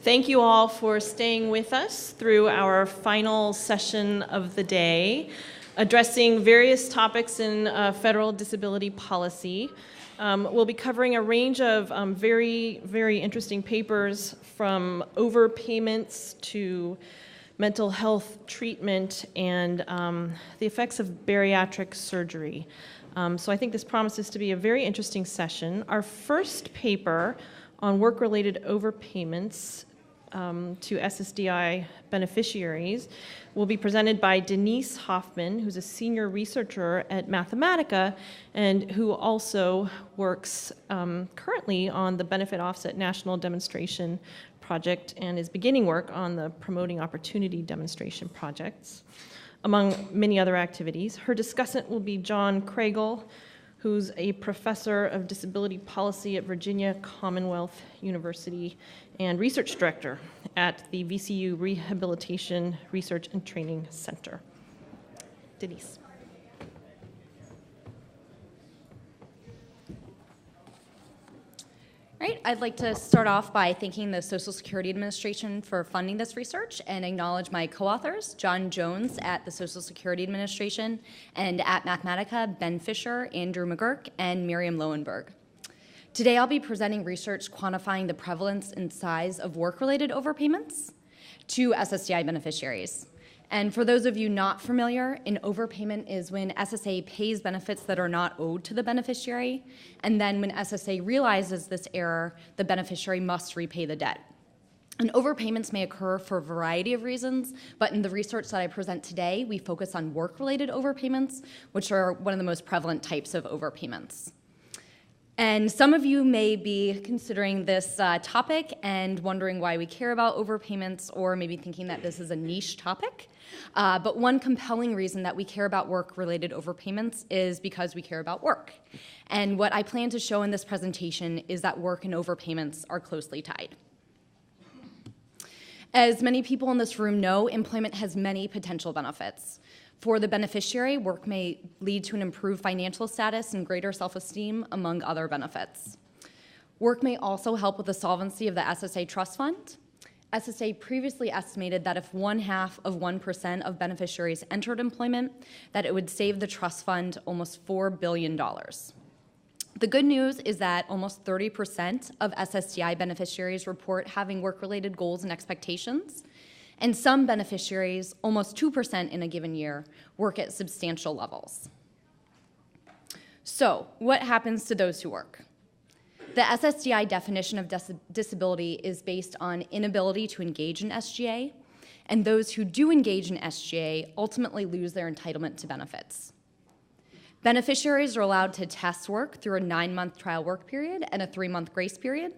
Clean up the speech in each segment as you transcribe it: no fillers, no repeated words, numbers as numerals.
Thank you all for staying with us through our final session of the day, addressing various topics in federal disability policy. We'll be covering a range of very, very interesting papers, from overpayments to mental health treatment and the effects of bariatric surgery. So I think this promises to be a very interesting session. Our first paper on work-related overpayments to SSDI beneficiaries will be presented by Denise Hoffman, who's a senior researcher at Mathematica and who also works currently on the Benefit Offset National Demonstration Project and is beginning work on the Promoting Opportunity Demonstration Projects, among many other activities. Her discussant will be John Kregel, who's a professor of disability policy at Virginia Commonwealth University and research director at the VCU Rehabilitation Research and Training Center. Denise. All right, I'd like to start off by thanking the Social Security Administration for funding this research and acknowledge my co-authors, John Jones at the Social Security Administration and at Mathematica, Ben Fischer, Andrew McGurk, and Miriam Lowenberg. Today I'll be presenting research quantifying the prevalence and size of work-related overpayments to SSDI beneficiaries. And for those of you not familiar, an overpayment is when SSA pays benefits that are not owed to the beneficiary, and then when SSA realizes this error, the beneficiary must repay the debt. And overpayments may occur for a variety of reasons, but in the research that I present today, we focus on work-related overpayments, which are one of the most prevalent types of overpayments. And some of you may be considering this topic and wondering why we care about overpayments, or maybe thinking that this is a niche topic. But one compelling reason that we care about work-related overpayments is because we care about work. And what I plan to show in this presentation is that work and overpayments are closely tied. As many people in this room know, employment has many potential benefits. For the beneficiary, work may lead to an improved financial status and greater self-esteem, among other benefits. Work may also help with the solvency of the SSA trust fund. SSA previously estimated that if 0.5% of beneficiaries entered employment, that it would save the trust fund almost $4 billion. The good news is that almost 30% of SSDI beneficiaries report having work-related goals and expectations, and some beneficiaries, almost 2% in a given year, work at substantial levels. So, what happens to those who work? The SSDI definition of disability is based on inability to engage in SGA, and those who do engage in SGA ultimately lose their entitlement to benefits. Beneficiaries are allowed to test work through a 9-month trial work period and a 3-month grace period,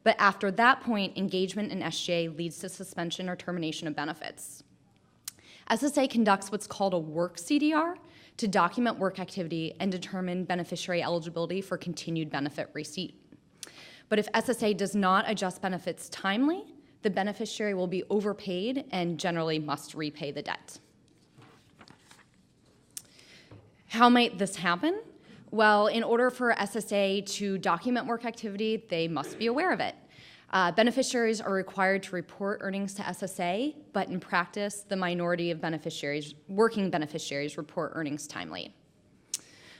but after that point, engagement in SGA leads to suspension or termination of benefits. SSA conducts what's called a work CDR to document work activity and determine beneficiary eligibility for continued benefit receipt. But if SSA does not adjust benefits timely, the beneficiary will be overpaid and generally must repay the debt. How might this happen? Well, in order for SSA to document work activity, they must be aware of it. Beneficiaries are required to report earnings to SSA, but in practice, the minority of working beneficiaries report earnings timely.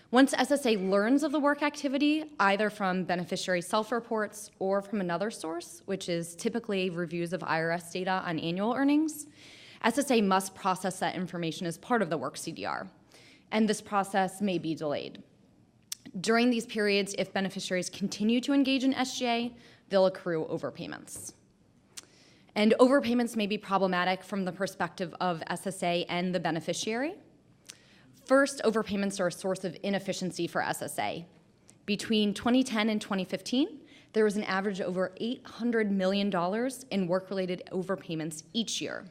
Once SSA learns of the work activity, either from beneficiary self-reports or from another source, which is typically reviews of IRS data on annual earnings, SSA must process that information as part of the work CDR, and this process may be delayed. During these periods, if beneficiaries continue to engage in SGA, they'll accrue overpayments. And overpayments may be problematic from the perspective of SSA and the beneficiary. First, overpayments are a source of inefficiency for SSA. Between 2010 and 2015, there was an average of over $800 million in work-related overpayments each year.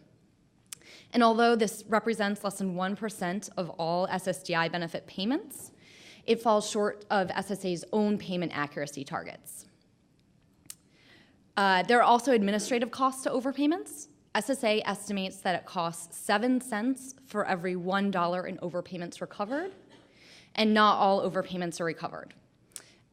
And although this represents less than 1% of all SSDI benefit payments, it falls short of SSA's own payment accuracy targets. There are also administrative costs to overpayments. SSA estimates that it costs 7 cents for every $1 in overpayments recovered, and not all overpayments are recovered.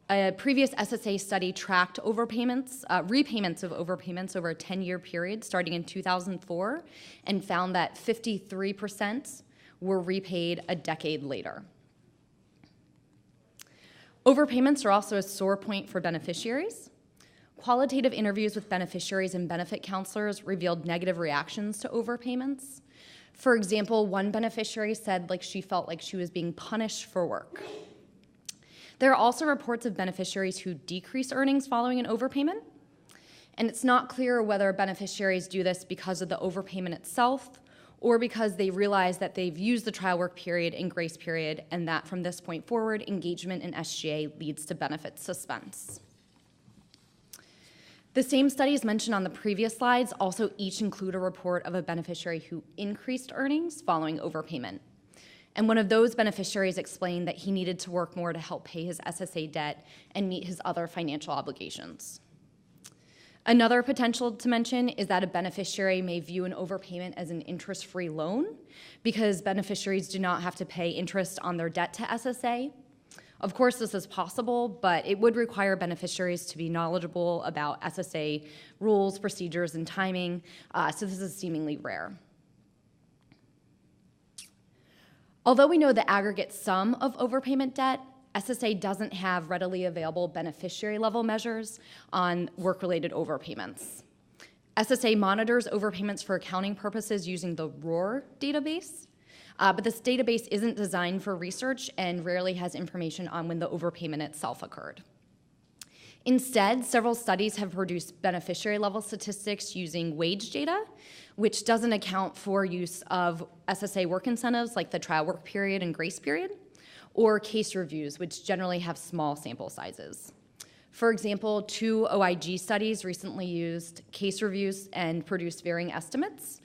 A previous SSA study tracked repayments of overpayments over a 10-year period starting in 2004 and found that 53% were repaid a decade later. Overpayments are also a sore point for beneficiaries. Qualitative interviews with beneficiaries and benefit counselors revealed negative reactions to overpayments. For example, one beneficiary said she felt like she was being punished for work. There are also reports of beneficiaries who decrease earnings following an overpayment, and it's not clear whether beneficiaries do this because of the overpayment itself or because they realize that they've used the trial work period and grace period and that from this point forward, engagement in SGA leads to benefit suspense. The same studies mentioned on the previous slides also each include a report of a beneficiary who increased earnings following overpayment. And one of those beneficiaries explained that he needed to work more to help pay his SSA debt and meet his other financial obligations. Another potential to mention is that a beneficiary may view an overpayment as an interest-free loan because beneficiaries do not have to pay interest on their debt to SSA. Of course, this is possible, but it would require beneficiaries to be knowledgeable about SSA rules, procedures, and timing, so this is seemingly rare. Although we know the aggregate sum of overpayment debt, SSA doesn't have readily available beneficiary level measures on work-related overpayments. SSA monitors overpayments for accounting purposes using the ROAR database, but this database isn't designed for research and rarely has information on when the overpayment itself occurred. Instead, several studies have produced beneficiary level statistics using wage data, which doesn't account for use of SSA work incentives like the trial work period and grace period, or case reviews, which generally have small sample sizes. For example, 2 OIG studies recently used case reviews and produced varying estimates.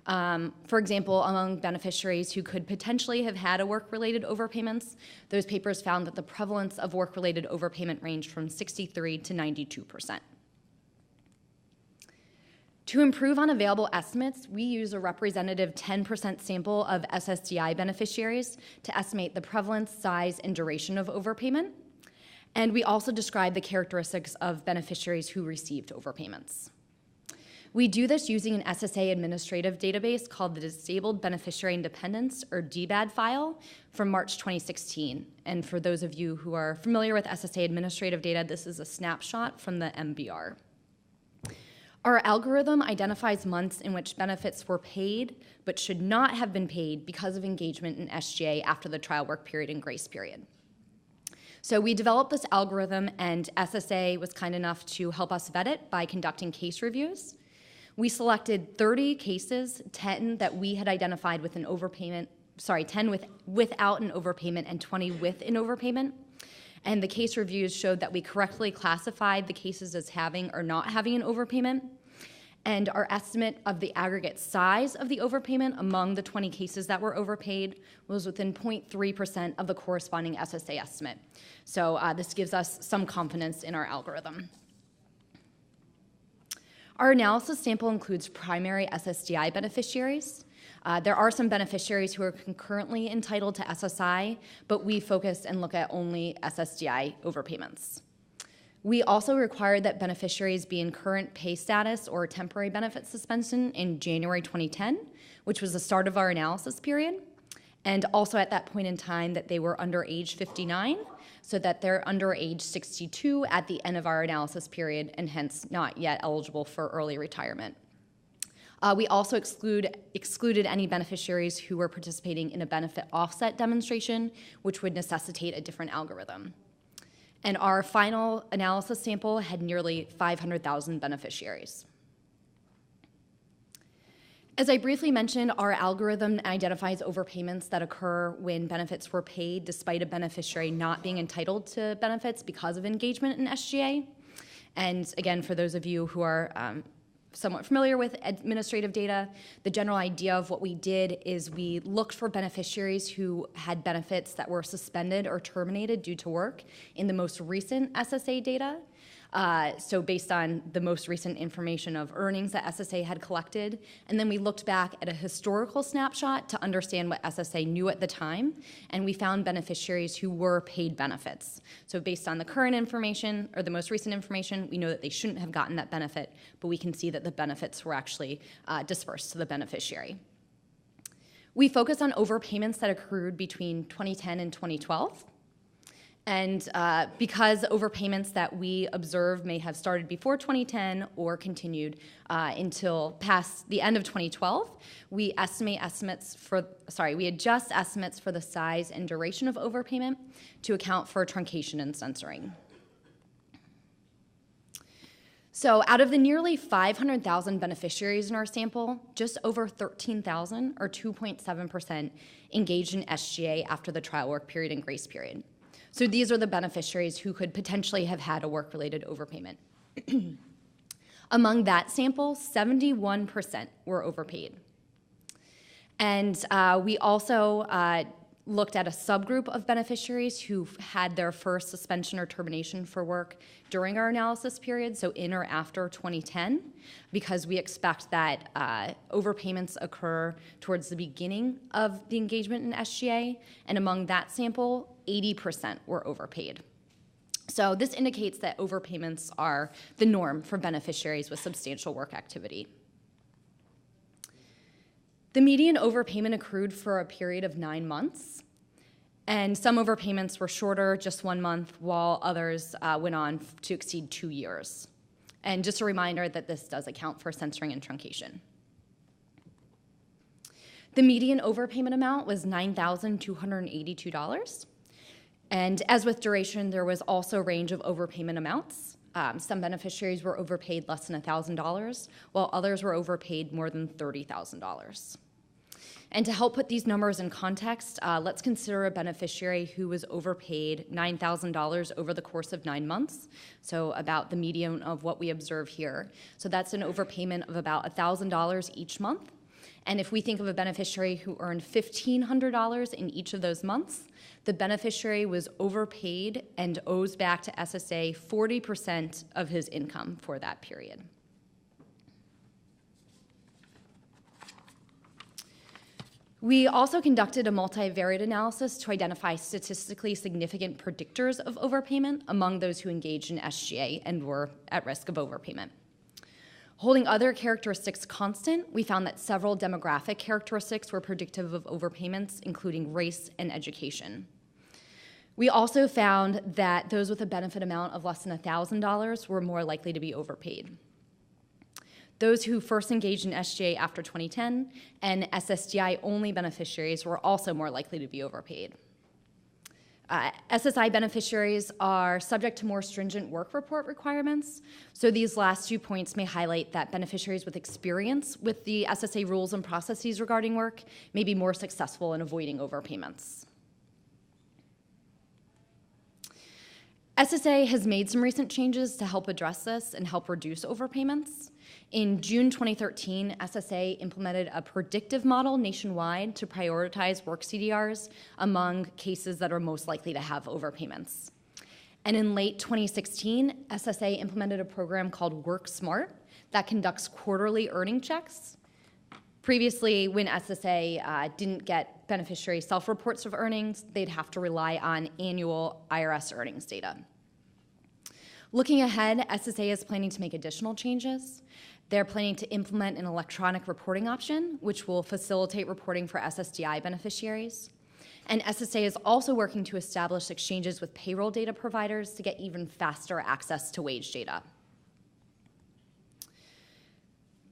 For example, among beneficiaries who could potentially have had a work-related overpayments, those papers found that the prevalence of work-related overpayment ranged from 63 to 92%. To improve on available estimates, we use a representative 10% sample of SSDI beneficiaries to estimate the prevalence, size, and duration of overpayment. And we also describe the characteristics of beneficiaries who received overpayments. We do this using an SSA administrative database called the Disabled Beneficiary Independence, or DBAD file, from March 2016. And for those of you who are familiar with SSA administrative data, this is a snapshot from the MBR. Our algorithm identifies months in which benefits were paid but should not have been paid because of engagement in SGA after the trial work period and grace period. So we developed this algorithm, and SSA was kind enough to help us vet it by conducting case reviews. We selected 30 cases, 10 that we had identified with an overpayment, 10 without an overpayment and 20 with an overpayment. And the case reviews showed that we correctly classified the cases as having or not having an overpayment. And our estimate of the aggregate size of the overpayment among the 20 cases that were overpaid was within 0.3% of the corresponding SSA estimate. So this gives us some confidence in our algorithm. Our analysis sample includes primary SSDI beneficiaries. There are some beneficiaries who are concurrently entitled to SSI, but we focus and look at only SSDI overpayments. We also required that beneficiaries be in current pay status or temporary benefit suspension in January 2010, which was the start of our analysis period, and also at that point in time that they were under age 59, so that they're under age 62 at the end of our analysis period and hence not yet eligible for early retirement. We also excluded any beneficiaries who were participating in a benefit offset demonstration, which would necessitate a different algorithm. And our final analysis sample had nearly 500,000 beneficiaries. As I briefly mentioned, our algorithm identifies overpayments that occur when benefits were paid despite a beneficiary not being entitled to benefits because of engagement in SGA. And again, for those of you who are somewhat familiar with administrative data, the general idea of what we did is we looked for beneficiaries who had benefits that were suspended or terminated due to work in the most recent SSA data. So based on the most recent information of earnings that SSA had collected, and then we looked back at a historical snapshot to understand what SSA knew at the time, and we found beneficiaries who were paid benefits. So based on the current information, or the most recent information, we know that they shouldn't have gotten that benefit, but we can see that the benefits were actually dispersed to the beneficiary. We focus on overpayments that accrued between 2010 and 2012. And because overpayments that we observe may have started before 2010 or continued until past the end of 2012, we adjust estimates for the size and duration of overpayment to account for truncation and censoring. So out of the nearly 500,000 beneficiaries in our sample, just over 13,000, or 2.7%, engaged in SGA after the trial work period and grace period. So these are the beneficiaries who could potentially have had a work-related overpayment. Among that sample, 71% were overpaid. And we also looked at a subgroup of beneficiaries who had their first suspension or termination for work during our analysis period, so in or after 2010, because we expect that overpayments occur towards the beginning of the engagement in SGA, and among that sample, 80% were overpaid. So this indicates that overpayments are the norm for beneficiaries with substantial work activity. The median overpayment accrued for a period of 9 months, and some overpayments were shorter, just 1 month, while others went on to exceed 2 years. And just a reminder that this does account for censoring and truncation. The median overpayment amount was $9,282. And as with duration, there was also a range of overpayment amounts. Some beneficiaries were overpaid less than $1,000, while others were overpaid more than $30,000. And to help put these numbers in context, let's consider a beneficiary who was overpaid $9,000 over the course of 9 months, so about the median of what we observe here. So that's an overpayment of about $1,000 each month. And if we think of a beneficiary who earned $1,500 in each of those months, the beneficiary was overpaid and owes back to SSA 40% of his income for that period. We also conducted a multivariate analysis to identify statistically significant predictors of overpayment among those who engaged in SGA and were at risk of overpayment. Holding other characteristics constant, we found that several demographic characteristics were predictive of overpayments, including race and education. We also found that those with a benefit amount of less than $1,000 were more likely to be overpaid. Those who first engaged in SGA after 2010 and SSDI-only beneficiaries were also more likely to be overpaid. SSI beneficiaries are subject to more stringent work report requirements, so these last 2 points may highlight that beneficiaries with experience with the SSA rules and processes regarding work may be more successful in avoiding overpayments. SSA has made some recent changes to help address this and help reduce overpayments. In June 2013, SSA implemented a predictive model nationwide to prioritize work CDRs among cases that are most likely to have overpayments. And in late 2016, SSA implemented a program called Work Smart that conducts quarterly earning checks. Previously, when SSA didn't get beneficiary self-reports of earnings, they'd have to rely on annual IRS earnings data. Looking ahead, SSA is planning to make additional changes. They're planning to implement an electronic reporting option, which will facilitate reporting for SSDI beneficiaries. And SSA is also working to establish exchanges with payroll data providers to get even faster access to wage data.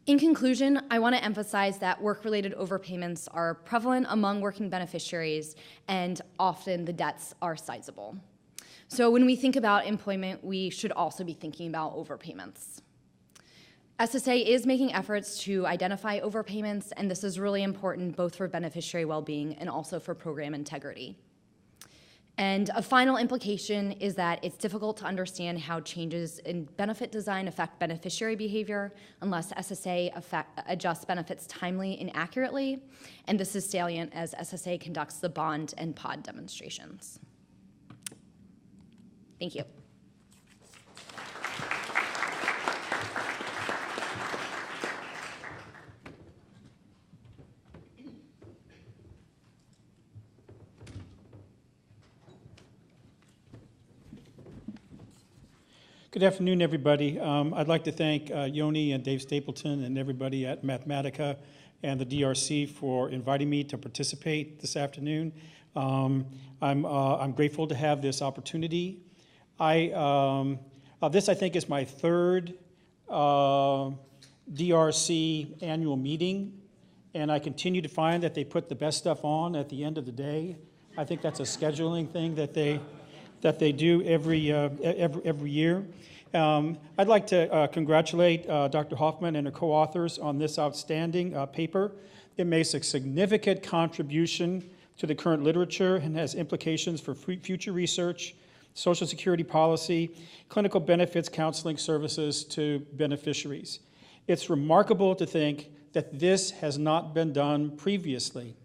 In conclusion, I want to emphasize that work-related overpayments are prevalent among working beneficiaries, and often the debts are sizable. So when we think about employment, we should also be thinking about overpayments. SSA is making efforts to identify overpayments, and this is really important both for beneficiary well-being and also for program integrity. And a final implication is that it's difficult to understand how changes in benefit design affect beneficiary behavior unless SSA adjusts benefits timely and accurately, and this is salient as SSA conducts the bond and pod demonstrations. Thank you. Good afternoon, everybody. I'd like to thank Yoni and Dave Stapleton and everybody at Mathematica and the DRC for inviting me to participate this afternoon. I'm grateful to have this opportunity. This, I think, is my third DRC annual meeting, and I continue to find that they put the best stuff on at the end of the day. I think that's a scheduling thing that they do every year. I'd like to congratulate Dr. Hoffman and her co-authors on this outstanding paper. It makes a significant contribution to the current literature and has implications for future research, Social Security policy, clinical benefits counseling services to beneficiaries. It's remarkable to think that this has not been done previously.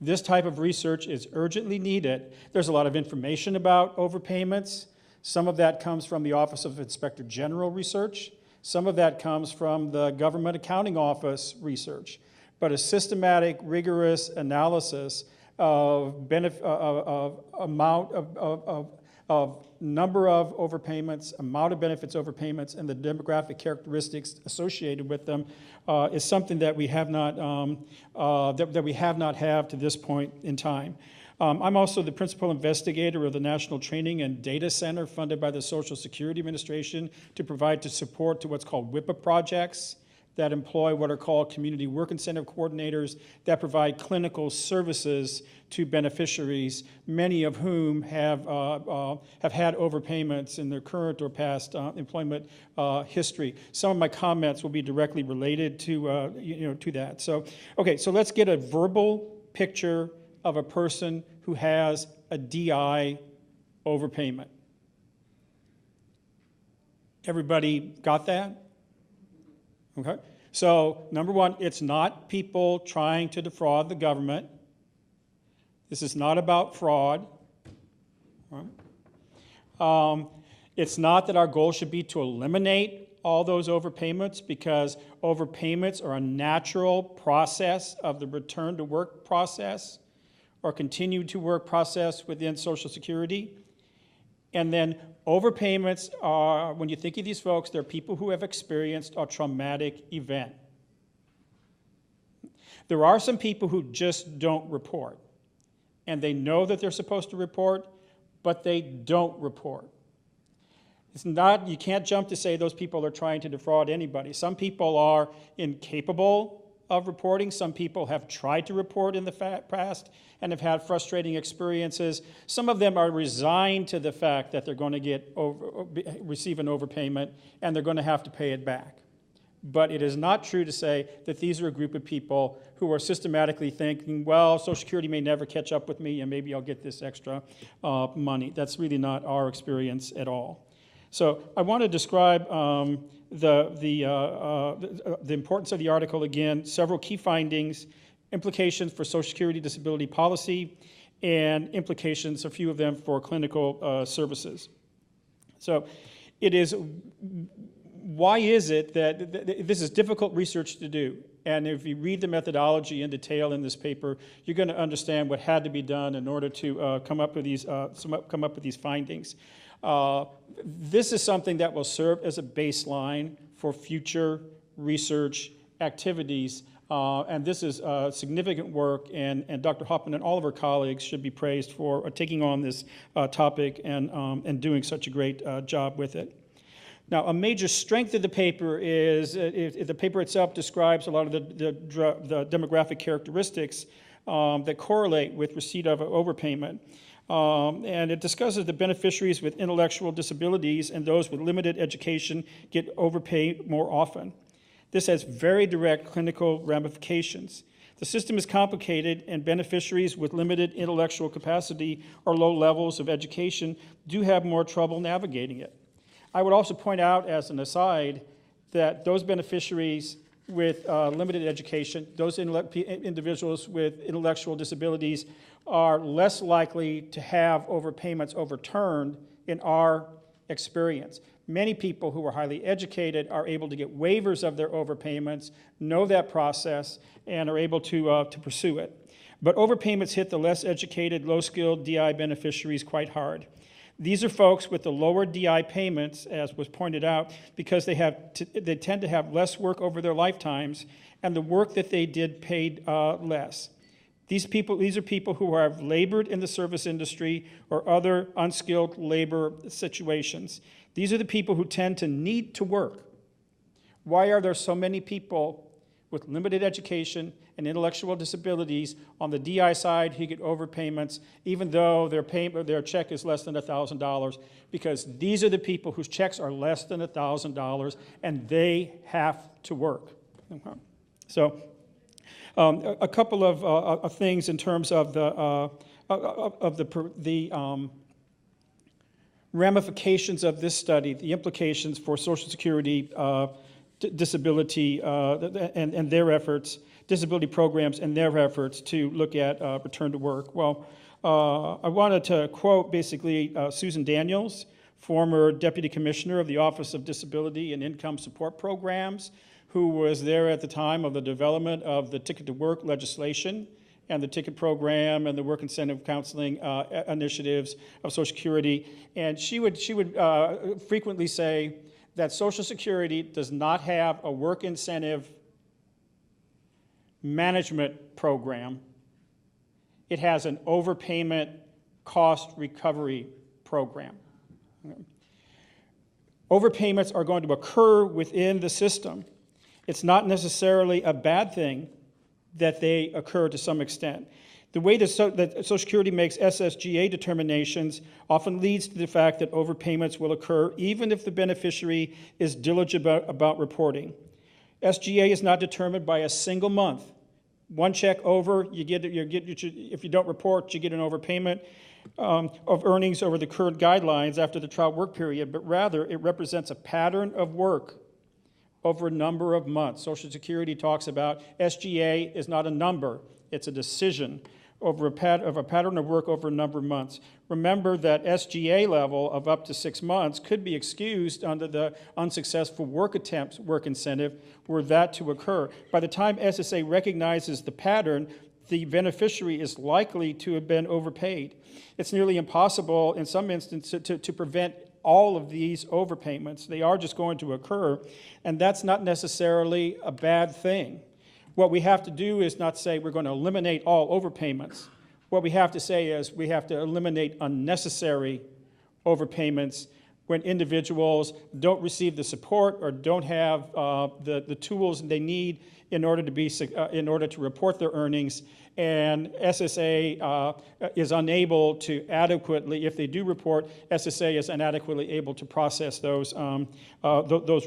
This type of research is urgently needed. There's a lot of information about overpayments. Some of that comes from the Office of Inspector General research. Some of that comes from the Government Accounting Office research. But a systematic, rigorous analysis of amount of number of overpayments, amount of benefits overpayments, and the demographic characteristics associated with them is something that we have not had to this point in time. I'm also the principal investigator of the National Training and Data Center funded by the Social Security Administration to provide support to what's called WIPA projects that employ what are called community work incentive coordinators that provide clinical services to beneficiaries, many of whom have had overpayments in their current or past employment history. Some of my comments will be directly related to to that. So let's get a verbal picture of a person who has a DI overpayment. Everybody got that? Okay. So, number one, it's not people trying to defraud the government. This is not about fraud. Right? It's not that our goal should be to eliminate all those overpayments, because overpayments are a natural process of the return to work process or continue to work process within Social Security. And then overpayments are, when you think of these folks, they're people who have experienced a traumatic event. There are some people who just don't report, and they know that they're supposed to report, but they don't report. It's not, you can't jump to say those people are trying to defraud anybody. Some people are incapable of reporting. Some people have tried to report in the past and have had frustrating experiences. Some of them are resigned to the fact that they're going to receive an overpayment and they're going to have to pay it back. But it is not true to say that these are a group of people who are systematically thinking, well, Social Security may never catch up with me and maybe I'll get this extra money. That's really not our experience at all. So I want to describe the importance of the article again, several key findings, implications for Social Security disability policy, and implications, a few of them, for clinical services. So it is, why is it that this is difficult research to do? And if you read the methodology in detail in this paper, you're going to understand what had to be done in order to come up with these findings. This is something that will serve as a baseline for future research activities, and this is significant work, and Dr. Hoffman and all of her colleagues should be praised for taking on this topic and doing such a great job with it. Now, a major strength of the paper is the paper itself describes a lot of the demographic characteristics that correlate with receipt of an overpayment. And it discusses the beneficiaries with intellectual disabilities and those with limited education get overpaid more often. This has very direct clinical ramifications. The system is complicated, and beneficiaries with limited intellectual capacity or low levels of education do have more trouble navigating it. I would also point out, as an aside, that those beneficiaries with limited education, those individuals with intellectual disabilities, are less likely to have overpayments overturned in our experience. Many people who are highly educated are able to get waivers of their overpayments, know that process, and are able to pursue it. But overpayments hit the less educated, low-skilled DI beneficiaries quite hard. These are folks with the lower DI payments, as was pointed out, because they tend to have less work over their lifetimes, and the work that they did paid less. These are people who have labored in the service industry or other unskilled labor situations. These are the people who tend to need to work. Why are there so many people with limited education and intellectual disabilities on the DI side who get overpayments, even though their check is less than $1,000? Because these are the people whose checks are less than $1,000, and they have to work. So, a couple of things in terms of the ramifications of this study, the implications for Social Security disability and their efforts, disability programs and their efforts to look at return to work. Well, I wanted to quote basically Susan Daniels, former Deputy Commissioner of the Office of Disability and Income Support Programs, who was there at the time of the development of the Ticket to Work legislation and the ticket program and the work incentive counseling initiatives of Social Security. And she would frequently say that Social Security does not have a work incentive management program. It has an overpayment cost recovery program. Overpayments are going to occur within the system. It's not necessarily a bad thing that they occur to some extent. The way that Social Security makes SSGA determinations often leads to the fact that overpayments will occur even if the beneficiary is diligent about reporting. SGA is not determined by a single month. One check over, if you don't report, you get an overpayment of earnings over the current guidelines after the trial work period, but rather it represents a pattern of work over a number of months. Social Security talks about SGA is not a number, it's a decision over a pattern of work over a number of months. Remember that SGA level of up to 6 months could be excused under the unsuccessful work attempts work incentive were that to occur. By the time SSA recognizes the pattern, the beneficiary is likely to have been overpaid. It's nearly impossible in some instances to prevent all of these overpayments. They are just going to occur, and that's not necessarily a bad thing. What we have to do is not say we're going to eliminate all overpayments. What we have to say is we have to eliminate unnecessary overpayments when individuals don't receive the support or don't have the tools they need in order to report their earnings, and SSA is unable to adequately, if they do report, SSA is inadequately able to process those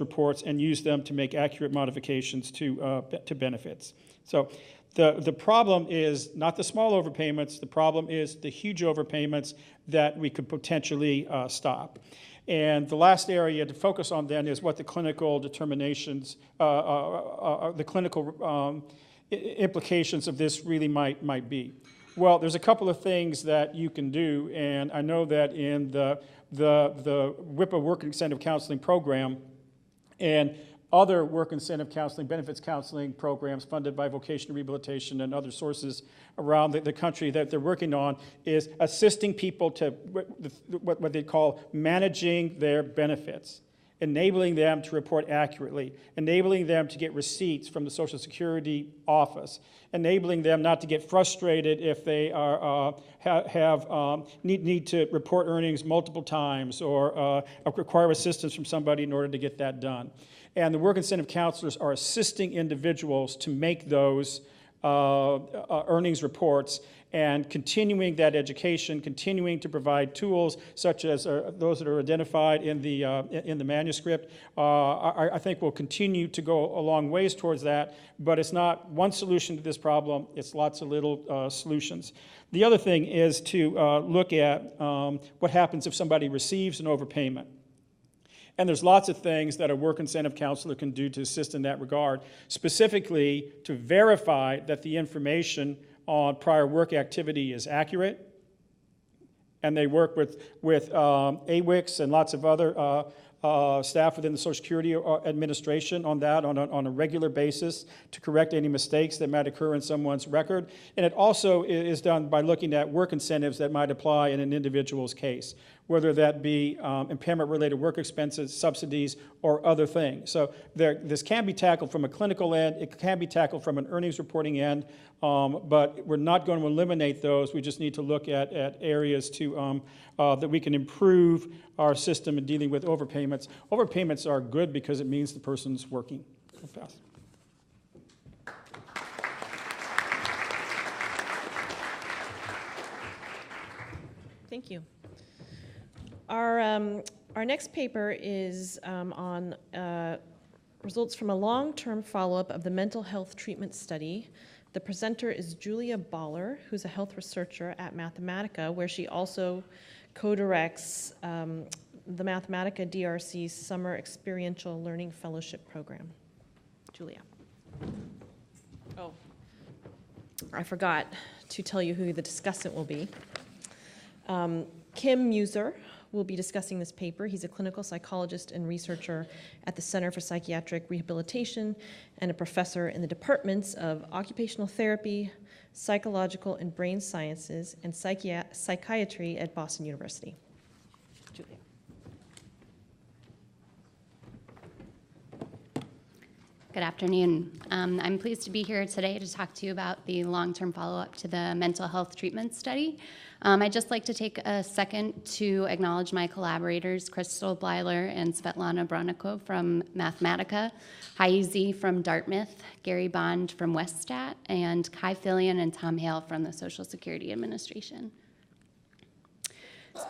reports and use them to make accurate modifications to benefits. So the problem is not the small overpayments, the problem is the huge overpayments that we could potentially stop. And the last area to focus on then is what the clinical determinations, the clinical implications of this really might be. Well, there's a couple of things that you can do, and I know that in the WIPA Work Incentive Counseling Program and other work incentive counseling, benefits counseling programs funded by vocational rehabilitation and other sources around the country that they're working on is assisting people to what they call managing their benefits, enabling them to report accurately, enabling them to get receipts from the Social Security office, enabling them not to get frustrated if they need to report earnings multiple times or require assistance from somebody in order to get that done. And the work incentive counselors are assisting individuals to make those earnings reports and continuing that education, continuing to provide tools such as those that are identified in the manuscript. I think will continue to go a long ways towards that, but it's not one solution to this problem, it's lots of little solutions. The other thing is to look at what happens if somebody receives an overpayment. And there's lots of things that a work incentive counselor can do to assist in that regard, specifically to verify that the information on prior work activity is accurate. And they work with AWICS and lots of other staff within the Social Security Administration on that on a regular basis to correct any mistakes that might occur in someone's record. And it also is done by looking at work incentives that might apply in an individual's case. whether that be impairment-related work expenses, subsidies, or other things. So this can be tackled from a clinical end, it can be tackled from an earnings reporting end, but we're not going to eliminate those. We just need to look at areas to, that we can improve our system in dealing with overpayments. Overpayments are good because it means the person's working. Thank you. Our next paper is on results from a long-term follow-up of the mental health treatment study. The presenter is Julia Blyler, who's a health researcher at Mathematica, where she also co-directs the Mathematica DRC's Summer Experiential Learning Fellowship Program. Julia. Oh, I forgot to tell you who the discussant will be. Kim Mueser will be discussing this paper. He's a clinical psychologist and researcher at the Center for Psychiatric Rehabilitation and a professor in the departments of occupational therapy, psychological and brain sciences, and psychiatry at Boston University. Julia. Good afternoon. I'm pleased to be here today to talk to you about the long-term follow-up to the mental health treatment study. I'd just like to take a second to acknowledge my collaborators, Crystal Blyler and Svetlana Bronnikov from Mathematica, Hyde from Dartmouth, Gary Bond from Westat, and Kai Fillion and Tom Hale from the Social Security Administration.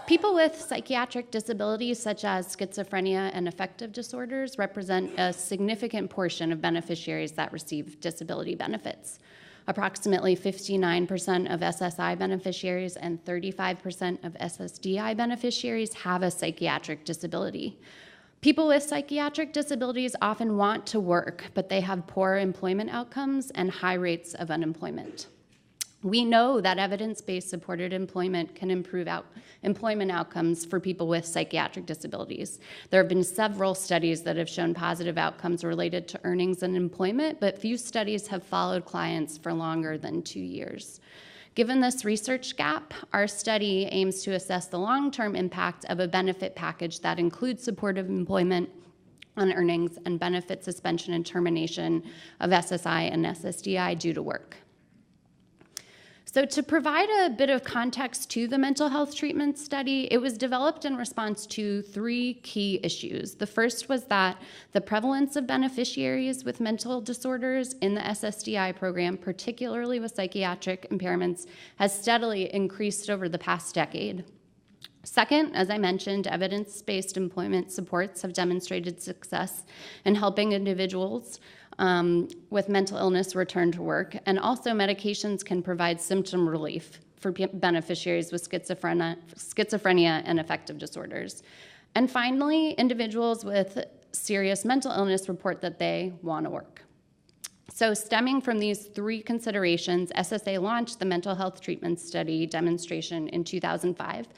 People with psychiatric disabilities such as schizophrenia and affective disorders represent a significant portion of beneficiaries that receive disability benefits. Approximately 59% of SSI beneficiaries and 35% of SSDI beneficiaries have a psychiatric disability. People with psychiatric disabilities often want to work, but they have poor employment outcomes and high rates of unemployment. We know that evidence-based supported employment can improve employment outcomes for people with psychiatric disabilities. There have been several studies that have shown positive outcomes related to earnings and employment, but few studies have followed clients for longer than 2 years. Given this research gap, our study aims to assess the long-term impact of a benefit package that includes supportive employment on earnings and benefit suspension and termination of SSI and SSDI due to work. So to provide a bit of context to the mental health treatment study, it was developed in response to 3 key issues. The first was that the prevalence of beneficiaries with mental disorders in the SSDI program, particularly with psychiatric impairments, has steadily increased over the past decade. Second, as I mentioned, evidence-based employment supports have demonstrated success in helping individuals with mental illness return to work, and also medications can provide symptom relief for beneficiaries with schizophrenia and affective disorders. And finally, individuals with serious mental illness report that they want to work. So stemming from these 3 considerations, SSA launched the mental health treatment study demonstration in 2005.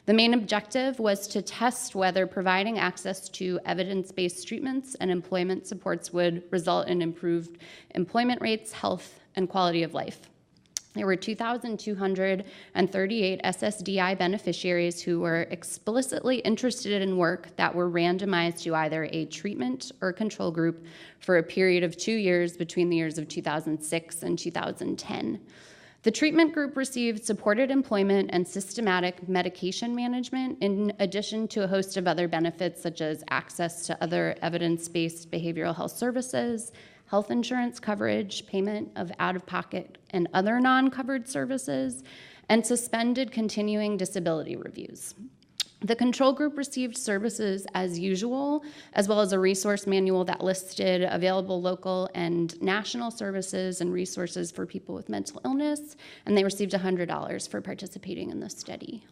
The main objective was to test whether providing access to evidence-based treatments and employment supports would result in improved employment rates, health, and quality of life. There were 2,238 SSDI beneficiaries who were explicitly interested in work that were randomized to either a treatment or control group for a period of 2 years between the years of 2006 and 2010. The treatment group received supported employment and systematic medication management, in addition to a host of other benefits such as access to other evidence-based behavioral health services, health insurance coverage, payment of out-of-pocket and other non-covered services, and suspended continuing disability reviews. The control group received services as usual, as well as a resource manual that listed available local and national services and resources for people with mental illness, and they received $100 for participating in the study.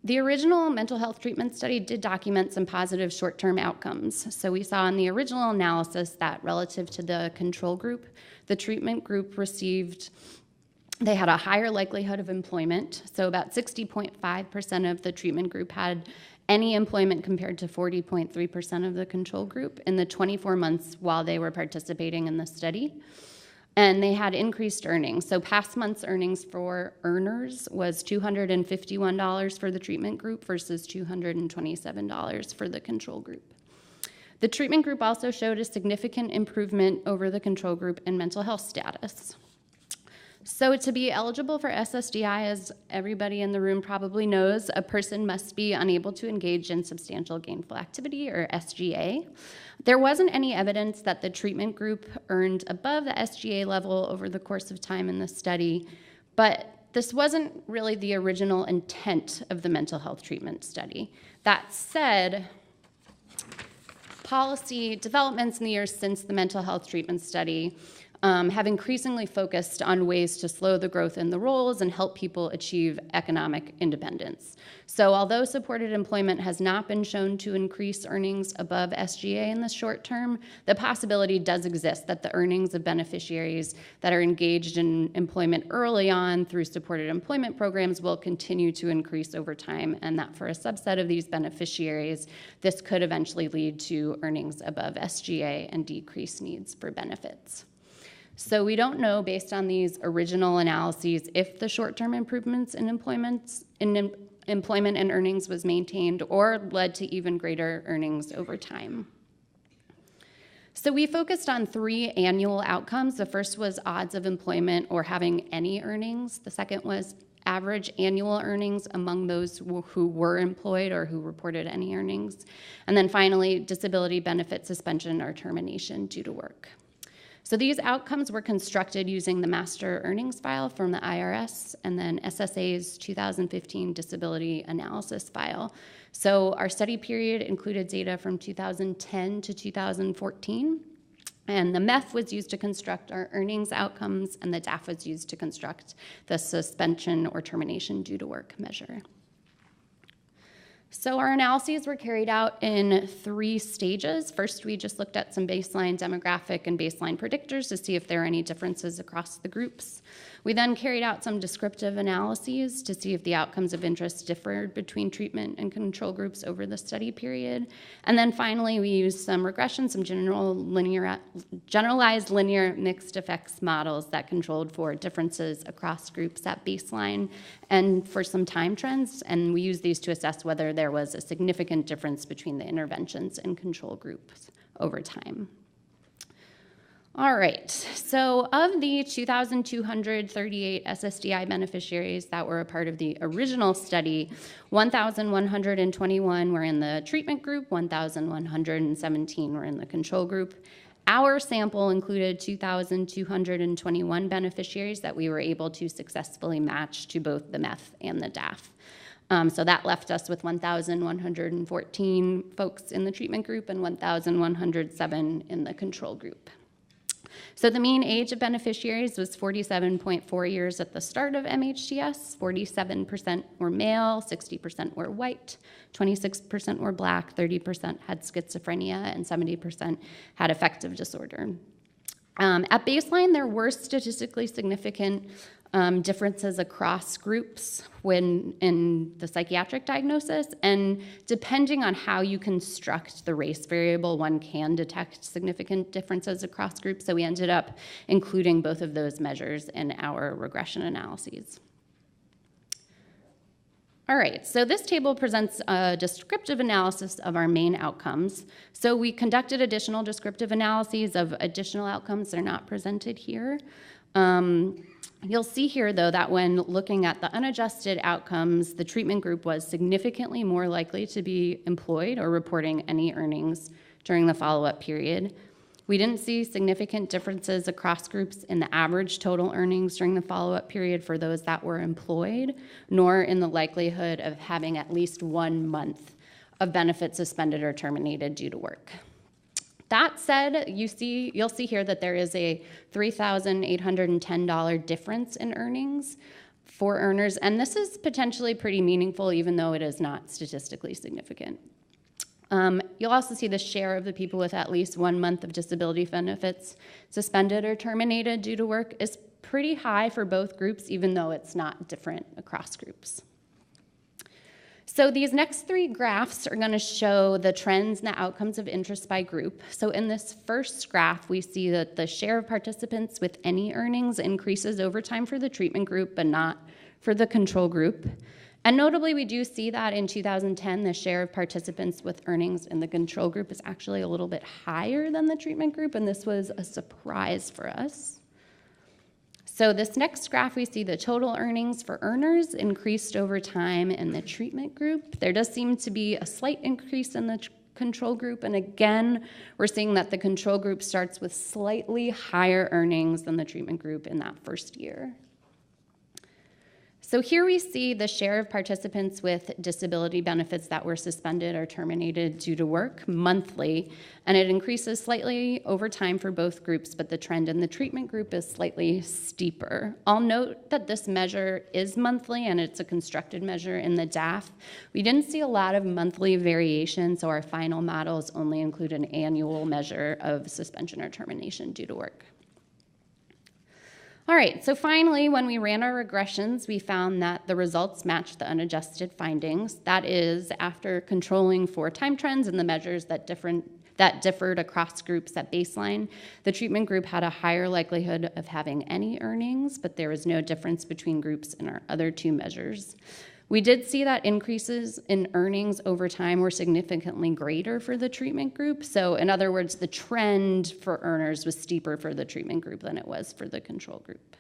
The original mental health treatment study did document some positive short-term outcomes. So we saw in the original analysis that relative to the control group, the treatment group they had a higher likelihood of employment. So about 60.5% of the treatment group had any employment compared to 40.3% of the control group in the 24 months while they were participating in the study. And they had increased earnings. So past month's earnings for earners was $251 for the treatment group versus $227 for the control group. The treatment group also showed a significant improvement over the control group in mental health status. So to be eligible for SSDI, as everybody in the room probably knows, a person must be unable to engage in substantial gainful activity, or SGA. There wasn't any evidence that the treatment group earned above the SGA level over the course of time in the study, but this wasn't really the original intent of the mental health treatment study. That said, policy developments in the years since the mental health treatment study have increasingly focused on ways to slow the growth in the roles and help people achieve economic independence. So although supported employment has not been shown to increase earnings above SGA in the short term, the possibility does exist that the earnings of beneficiaries that are engaged in employment early on through supported employment programs will continue to increase over time, and that for a subset of these beneficiaries, this could eventually lead to earnings above SGA and decreased needs for benefits. So we don't know, based on these original analyses, if the short-term improvements in employment and earnings was maintained or led to even greater earnings over time. So we focused on 3 annual outcomes. The first was odds of employment or having any earnings. The second was average annual earnings among those who were employed or who reported any earnings. And then finally, disability benefit suspension or termination due to work. So these outcomes were constructed using the master earnings file from the IRS and then SSA's 2015 disability analysis file. So our study period included data from 2010 to 2014, and the MEF was used to construct our earnings outcomes, and the DAF was used to construct the suspension or termination due to work measure. So our analyses were carried out in 3 stages. First, we just looked at some baseline demographic and baseline predictors to see if there are any differences across the groups. We then carried out some descriptive analyses to see if the outcomes of interest differed between treatment and control groups over the study period. And then finally, we used some regression, some generalized linear mixed effects models that controlled for differences across groups at baseline and for some time trends. And we used these to assess whether there was a significant difference between the interventions and control groups over time. All right, so of the 2,238 SSDI beneficiaries that were a part of the original study, 1,121 were in the treatment group, 1,117 were in the control group. Our sample included 2,221 beneficiaries that we were able to successfully match to both the MEF and the DAF. So that left us with 1,114 folks in the treatment group and 1,107 in the control group. So the mean age of beneficiaries was 47.4 years at the start of MHTS. 47% were male, 60% were white, 26% were black, 30% had schizophrenia, and 70% had affective disorder. At baseline, there were statistically significant differences across groups when in the psychiatric diagnosis, and depending on how you construct the race variable, one can detect significant differences across groups, so we ended up including both of those measures in our regression analyses. All right, so this table presents a descriptive analysis of our main outcomes. So we conducted additional descriptive analyses of additional outcomes that are not presented here. You'll see here, though, that when looking at the unadjusted outcomes, the treatment group was significantly more likely to be employed or reporting any earnings during the follow-up period. We didn't see significant differences across groups in the average total earnings during the follow-up period for those that were employed, nor in the likelihood of having at least 1 month of benefits suspended or terminated due to work. That said, you'll see here that there is a $3,810 difference in earnings for earners, and this is potentially pretty meaningful, even though it is not statistically significant. You'll also see the share of the people with at least 1 month of disability benefits suspended or terminated due to work is pretty high for both groups, even though it's not different across groups. So these next three graphs are going to show the trends and the outcomes of interest by group. So in this first graph, we see that the share of participants with any earnings increases over time for the treatment group, but not for the control group. And notably, we do see that in 2010, the share of participants with earnings in the control group is actually a little bit higher than the treatment group, and this was a surprise for us. So this next graph, we see the total earnings for earners increased over time in the treatment group. There does seem to be a slight increase in the control group, and again, we're seeing that the control group starts with slightly higher earnings than the treatment group in that first year. So here we see the share of participants with disability benefits that were suspended or terminated due to work monthly, and it increases slightly over time for both groups, but the trend in the treatment group is slightly steeper. I'll note that this measure is monthly, and it's a constructed measure in the DAF. We didn't see a lot of monthly variation, so our final models only include an annual measure of suspension or termination due to work. All right, so finally, when we ran our regressions, we found that the results matched the unadjusted findings. That is, after controlling for time trends and the measures that differed across groups at baseline, the treatment group had a higher likelihood of having any earnings, but there was no difference between groups in our other two measures. We did see that increases in earnings over time were significantly greater for the treatment group. So in other words, the trend for earners was steeper for the treatment group than it was for the control group.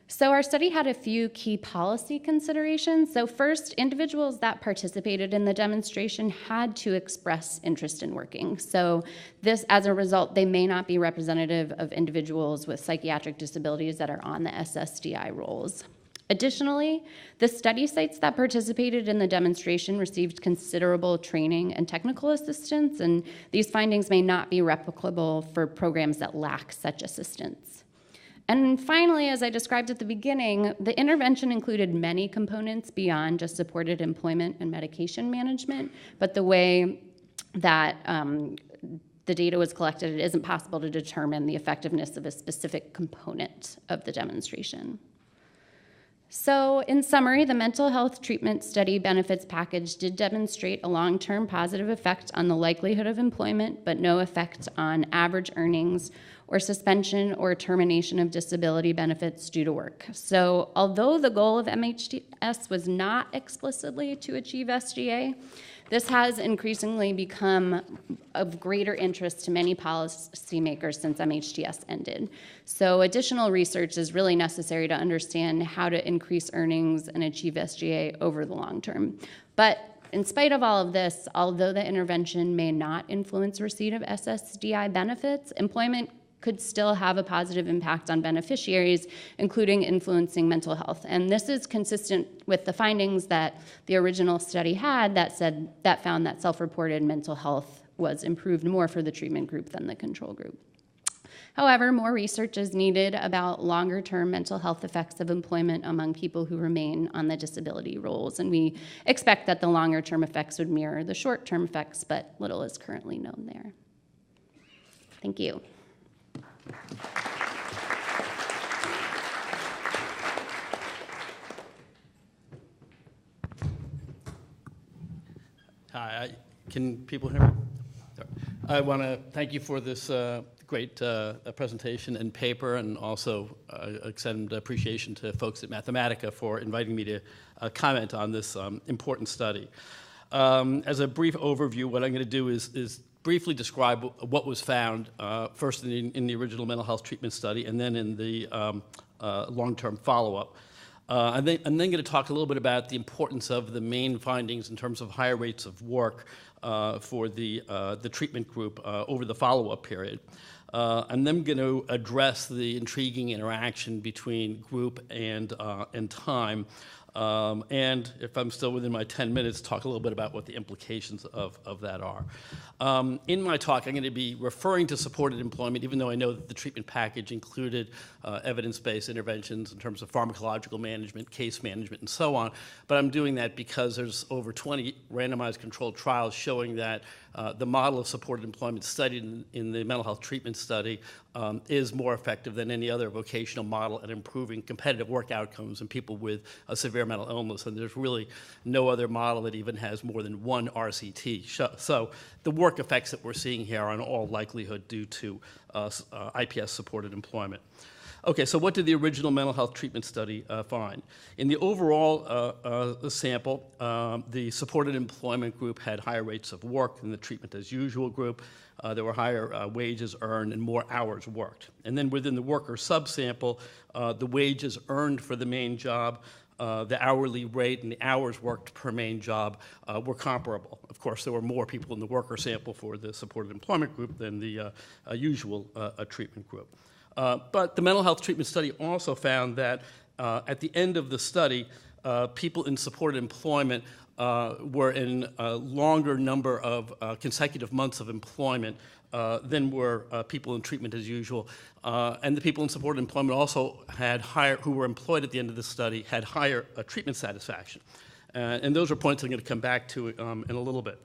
So our study had a few key policy considerations. So first, individuals that participated in the demonstration had to express interest in working. So this, as a result, they may not be representative of individuals with psychiatric disabilities that are on the SSDI rolls. Additionally, the study sites that participated in the demonstration received considerable training and technical assistance, and these findings may not be replicable for programs that lack such assistance. And finally, as I described at the beginning, the intervention included many components beyond just supported employment and medication management, but the way that the data was collected, it isn't possible to determine the effectiveness of a specific component of the demonstration. So in summary, the mental health treatment study benefits package did demonstrate a long-term positive effect on the likelihood of employment, but no effect on average earnings or suspension or termination of disability benefits due to work. So although the goal of MHTS was not explicitly to achieve SGA, this has increasingly become of greater interest to many policymakers since MHTS ended. So additional research is really necessary to understand how to increase earnings and achieve SGA over the long term. But in spite of all of this, although the intervention may not influence receipt of SSDI benefits, employment could still have a positive impact on beneficiaries, including influencing mental health. And this is consistent with the findings that the original study had that found that self-reported mental health was improved more for the treatment group than the control group. However, more research is needed about longer-term mental health effects of employment among people who remain on the disability rolls, and we expect that the longer-term effects would mirror the short-term effects, but little is currently known there. Thank you. Hi, can people hear me? Sorry. I want to thank you for this great presentation and paper, and also extend appreciation to folks at Mathematica for inviting me to comment on this important study. As a brief overview, what I'm going to do is briefly describe what was found, first in the original mental health treatment study, and then in the long-term follow-up. I'm then going to talk a little bit about the importance of the main findings in terms of higher rates of work for the treatment group over the follow-up period. I'm then going to address the intriguing interaction between group and time. And if I'm still within my 10 minutes, talk a little bit about what the implications of that are. In my talk, I'm going to be referring to supported employment, even though I know that the treatment package included evidence-based interventions in terms of pharmacological management, case management, and so on. But I'm doing that because there's over 20 randomized controlled trials showing that the model of supported employment studied in the mental health treatment study is more effective than any other vocational model at improving competitive work outcomes in people with severe severe mental illness, and there's really no other model that even has more than one RCT. So the work effects that we're seeing here are in all likelihood due to IPS-supported employment. Okay, so what did the original mental health treatment study find? In the overall sample, the supported employment group had higher rates of work than the treatment as usual group. There were higher wages earned and more hours worked. And then within the worker subsample, the wages earned for the main job, the hourly rate, and the hours worked per main job were comparable. Of course, there were more people in the worker sample for the supported employment group than the usual treatment group. But the mental health treatment study also found that at the end of the study, people in supported employment were in a longer number of consecutive months of employment than were people in treatment as usual. And the people in supported employment also had higher, who were employed at the end of the study, had higher treatment satisfaction. And those are points I'm going to come back to in a little bit.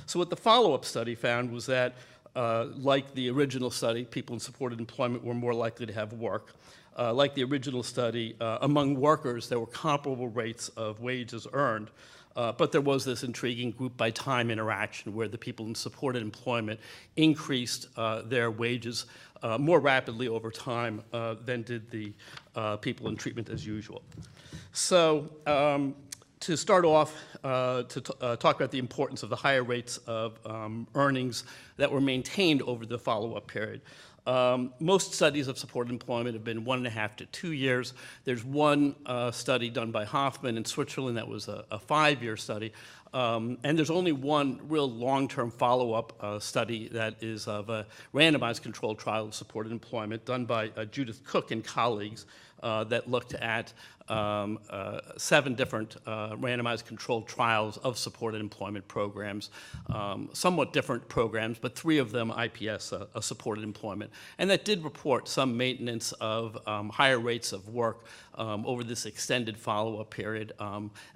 So what the follow-up study found was that like the original study, people in supported employment were more likely to have work. Like the original study, among workers, there were comparable rates of wages earned, but there was this intriguing group-by-time interaction where the people in supported employment increased their wages more rapidly over time than did the people in treatment as usual. So to start off, talk about the importance of the higher rates of earnings that were maintained over the follow-up period. Most studies of supported employment have been 1.5 to 2 years. There's one study done by Hoffman in Switzerland that was a 5-year study. And there's only one real long-term follow-up study that is of a randomized controlled trial of supported employment done by Judith Cook and colleagues that looked at 7 different randomized controlled trials of supported employment programs, somewhat different programs, but 3 of them IPS supported employment. And that did report some maintenance of higher rates of work over this extended follow-up period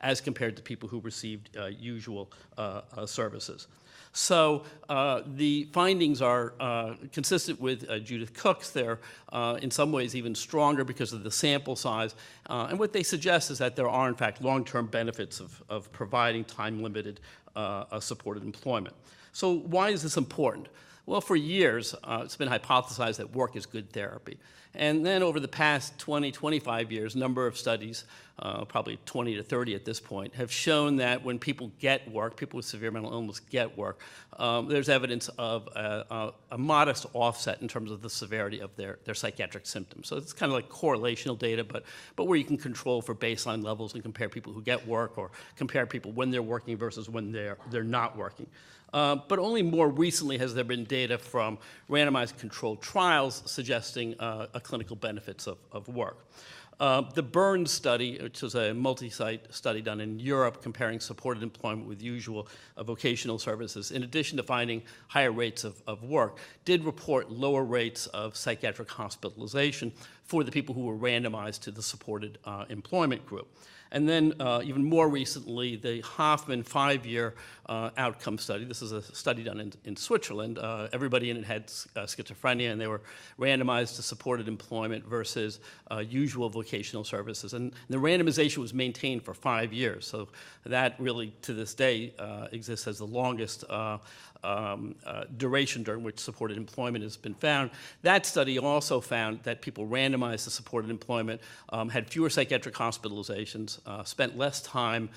as compared to people who received usual services. So the findings are consistent with Judith Cook's. They're in some ways even stronger because of the sample size. And what they suggest is that there are, in fact, long-term benefits of providing time-limited supported employment. So why is this important? Well, for years, it's been hypothesized that work is good therapy. And then over the past 20, 25 years, a number of studies, probably 20 to 30 at this point, have shown that when people get work, people with severe mental illness get work, there's evidence of a modest offset in terms of the severity of their psychiatric symptoms. So it's kind of like correlational data, but where you can control for baseline levels and compare people who get work or compare people when they're working versus when they're not working. But only more recently has there been data from randomized controlled trials suggesting clinical benefits of work. The Burns study, which was a multi-site study done in Europe comparing supported employment with usual vocational services, in addition to finding higher rates of work, did report lower rates of psychiatric hospitalization for the people who were randomized to the supported employment group. And then even more recently, the Hoffman 5-year outcome study. This is a study done in Switzerland. Everybody in it had schizophrenia, and they were randomized to supported employment versus usual vocational services. And the randomization was maintained for 5 years. So that really, to this day, exists as the longest duration during which supported employment has been found. That study also found that people randomized to supported employment had fewer psychiatric hospitalizations, spent less time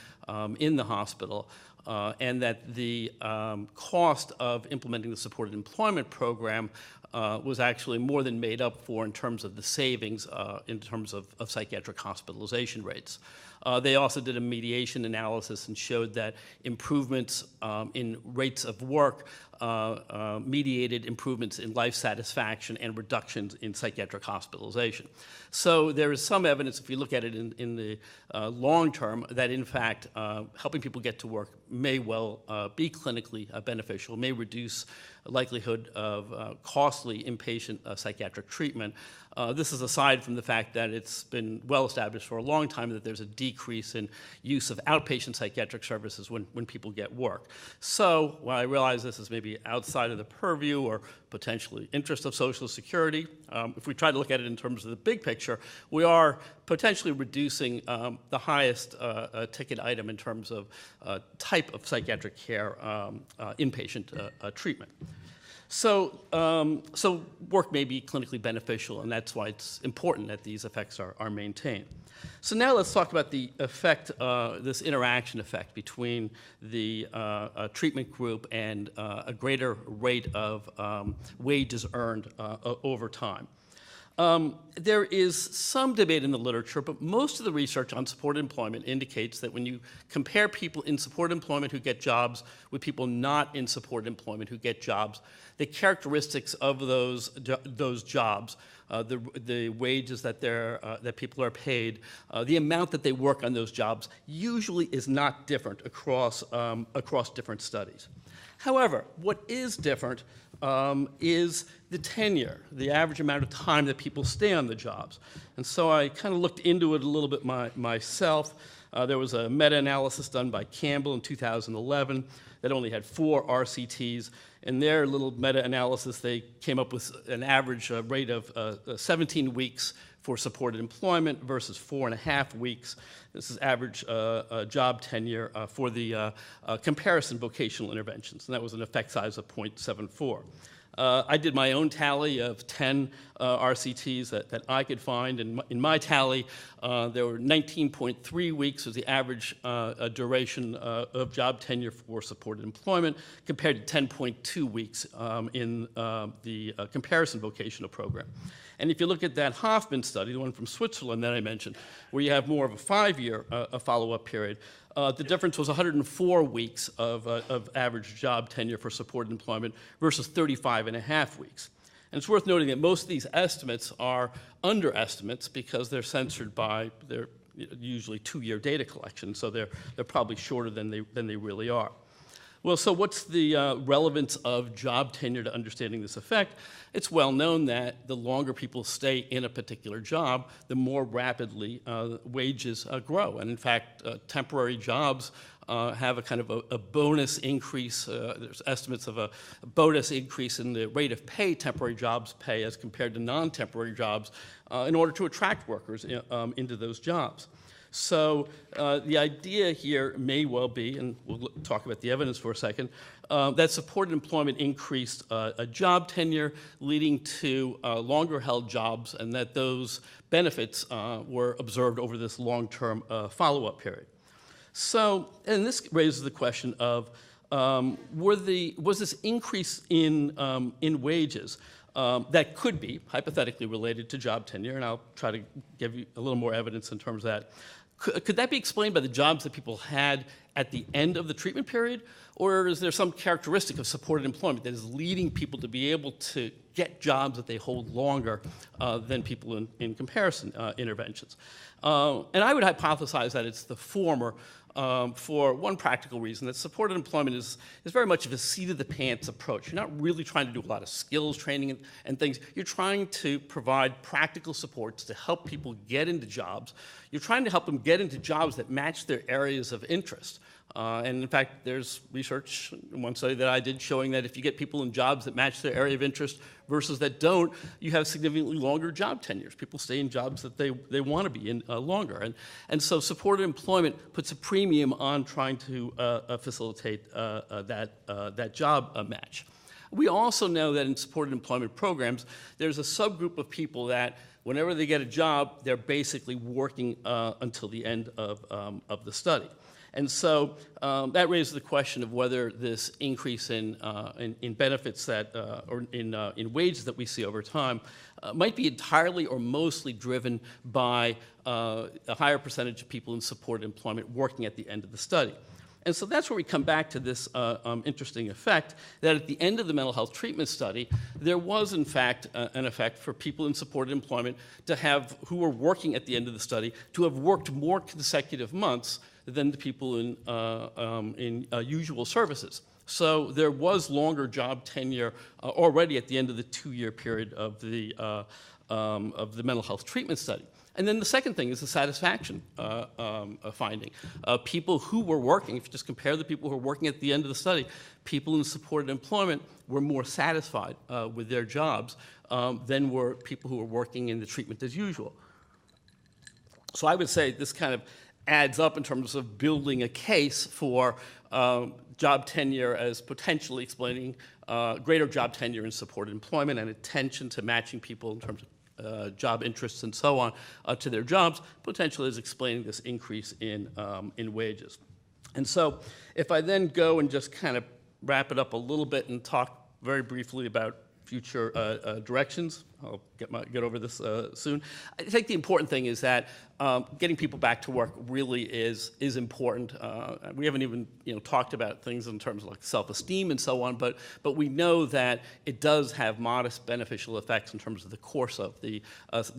in the hospital, and that the cost of implementing the supported employment program was actually more than made up for in terms of the savings in terms of psychiatric hospitalization rates. They also did a mediation analysis and showed that improvements in rates of work mediated improvements in life satisfaction and reductions in psychiatric hospitalization. So there is some evidence, if you look at it in the long term, that in fact helping people get to work may well be clinically beneficial, may reduce likelihood of costly inpatient psychiatric treatment. This is aside from the fact that it's been well established for a long time that there's a decrease in use of outpatient psychiatric services when people get work. So while I realize this is maybe be outside of the purview or potentially interest of Social Security. If we try to look at it in terms of the big picture, we are potentially reducing the highest ticket item in terms of type of psychiatric care inpatient treatment. So work may be clinically beneficial, and that's why it's important that these effects are maintained. So now let's talk about the effect, this interaction effect between the treatment group and a greater rate of wages earned over time. There is some debate in the literature, but most of the research on supported employment indicates that when you compare people in supported employment who get jobs with people not in supported employment who get jobs, the characteristics of those jobs, the wages that people are paid, the amount that they work on those jobs usually is not different across different studies. However, what is different is the tenure, the average amount of time that people stay on the jobs. And so I kind of looked into it a little bit myself. There was a meta-analysis done by Campbell in 2011 that only had 4 RCTs. In their little meta-analysis, they came up with an average rate of 17 weeks for supported employment versus 4.5 weeks. This is average job tenure for the comparison vocational interventions, and that was an effect size of 0.74. I did my own tally of 10 RCTs that I could find, and in my tally, there were 19.3 weeks was the average duration of job tenure for supported employment, compared to 10.2 weeks in the comparison vocational program. And if you look at that Hoffman study, the one from Switzerland that I mentioned, where you have more of a 5-year follow-up period, the difference was 104 weeks of average job tenure for supported employment versus 35.5 weeks. And it's worth noting that most of these estimates are underestimates because they're censored by their usually 2-year data collection, so they're probably shorter than they really are. Well, so what's the relevance of job tenure to understanding this effect? It's well known that the longer people stay in a particular job, the more rapidly wages grow. And in fact, temporary jobs have a kind of a bonus increase. There's estimates of a bonus increase in the rate of pay temporary jobs pay as compared to non-temporary jobs in order to attract workers into those jobs. So the idea here may well be, and we'll talk about the evidence for a second, that supported employment increased a job tenure, leading to longer held jobs, and that those benefits were observed over this long-term follow-up period. So, and this raises the question of, was this increase in wages that could be hypothetically related to job tenure, and I'll try to give you a little more evidence in terms of that. Could that be explained by the jobs that people had at the end of the treatment period, or is there some characteristic of supported employment that is leading people to be able to get jobs that they hold longer than people in comparison interventions? And I would hypothesize that it's the former, for one practical reason, that supported employment is very much of a seat-of-the-pants approach. You're not really trying to do a lot of skills training and things. You're trying to provide practical supports to help people get into jobs. You're trying to help them get into jobs that match their areas of interest. And in fact, there's research in one study that I did showing that if you get people in jobs that match their area of interest versus that don't, you have significantly longer job tenures. People stay in jobs that they want to be in longer. And so supported employment puts a premium on trying to facilitate that job match. We also know that in supported employment programs, there's a subgroup of people that whenever they get a job, they're basically working until the end of the study. And so that raises the question of whether this increase in benefits or in wages that we see over time might be entirely or mostly driven by a higher percentage of people in supported employment working at the end of the study. And so that's where we come back to this interesting effect, that at the end of the mental health treatment study, there was, in fact, an effect for people in supported employment who were working at the end of the study to have worked more consecutive months than the people in usual services. So there was longer job tenure already at the end of the 2-year period of the mental health treatment study. And then the second thing is the satisfaction finding. People who were working, if you just compare the people who were working at the end of the study, people in supported employment were more satisfied with their jobs than were people who were working in the treatment as usual. So I would say this kind of adds up in terms of building a case for job tenure as potentially explaining greater job tenure in supported employment and attention to matching people in terms of job interests and so on to their jobs, potentially is explaining this increase in wages. And so if I then go and just kind of wrap it up a little bit and talk very briefly about future directions, I'll get over this soon. I think the important thing is that getting people back to work really is important. We haven't even talked about things in terms of like self-esteem and so on, but we know that it does have modest beneficial effects in terms of the course of the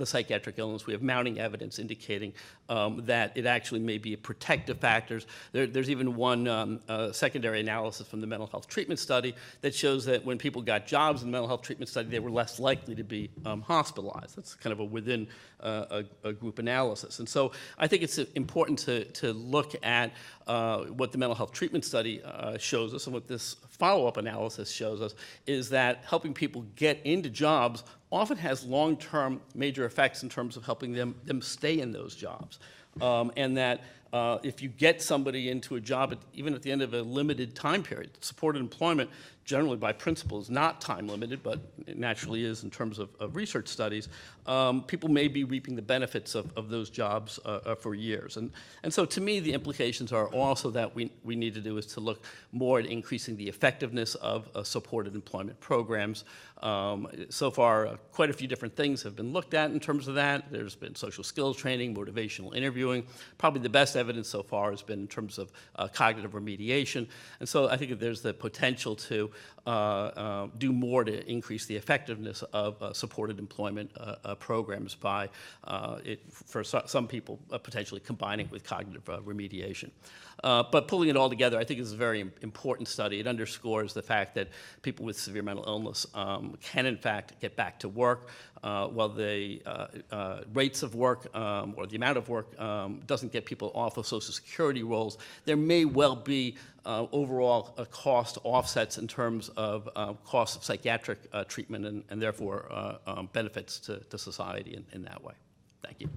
psychiatric illness. We have mounting evidence indicating that it actually may be protective factors. There's even one secondary analysis from the mental health treatment study that shows that when people got jobs in the mental health treatment study, they were less likely to be hospitalized. That's kind of a within a group analysis. And so I think it's important to look at what the mental health treatment study shows us, and what this follow-up analysis shows us is that helping people get into jobs often has long-term major effects in terms of helping them stay in those jobs. And that if you get somebody into a job, even at the end of a limited time period, supported employment generally by principle is not time limited, but it naturally is in terms of research studies, people may be reaping the benefits of those jobs for years. And so to me, the implications are also that we need to do is to look more at increasing the effectiveness of supported employment programs. So far, quite a few different things have been looked at in terms of that. There's been social skills training, motivational interviewing. Probably the best evidence so far has been in terms of cognitive remediation. And so I think that there's the potential to do more to increase the effectiveness of supported employment programs by, for some people, potentially combining with cognitive remediation. But pulling it all together, I think is a very important study. It underscores the fact that people with severe mental illness can, in fact, get back to work. While the rates of work or the amount of work doesn't get people off of Social Security rolls, there may well be overall cost offsets in terms of cost of psychiatric treatment and therefore benefits to society in that way. Thank you.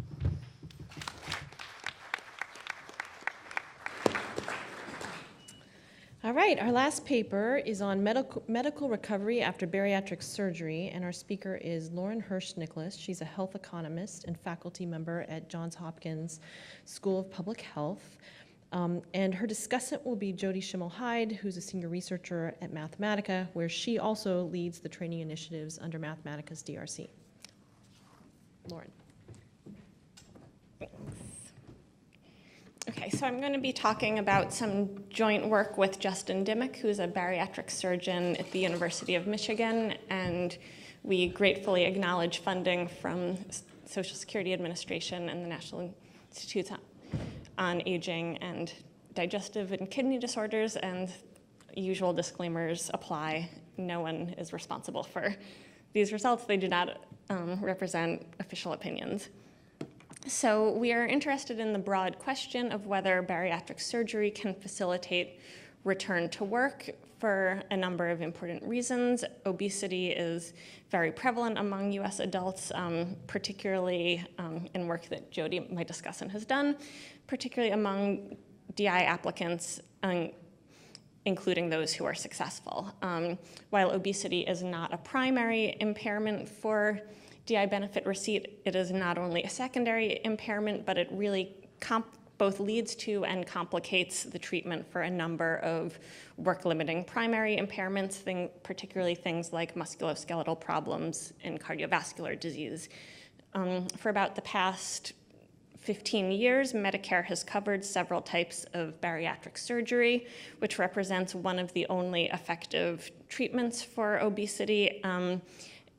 All right, our last paper is on medical recovery after bariatric surgery, and our speaker is Lauren Hersch Nicholas. She's a health economist and faculty member at Johns Hopkins School of Public Health. And her discussant will be Jody Schimmel Hyde, who's a senior researcher at Mathematica, where she also leads the training initiatives under Mathematica's DRC. Lauren. Okay, so I'm going to be talking about some joint work with Justin Dimick, who's a bariatric surgeon at the University of Michigan, and we gratefully acknowledge funding from Social Security Administration and the National Institutes on Aging and Digestive and Kidney Disorders, and usual disclaimers apply. No one is responsible for these results. They do not represent official opinions. So we are interested in the broad question of whether bariatric surgery can facilitate return to work for a number of important reasons. Obesity is very prevalent among US adults, particularly in work that Jody, my discussant, has done, particularly among DI applicants, including those who are successful. While obesity is not a primary impairment for DI benefit receipt, it is not only a secondary impairment, but it really both leads to and complicates the treatment for a number of work-limiting primary impairments, particularly things like musculoskeletal problems and cardiovascular disease. For about the past 15 years, Medicare has covered several types of bariatric surgery, which represents one of the only effective treatments for obesity.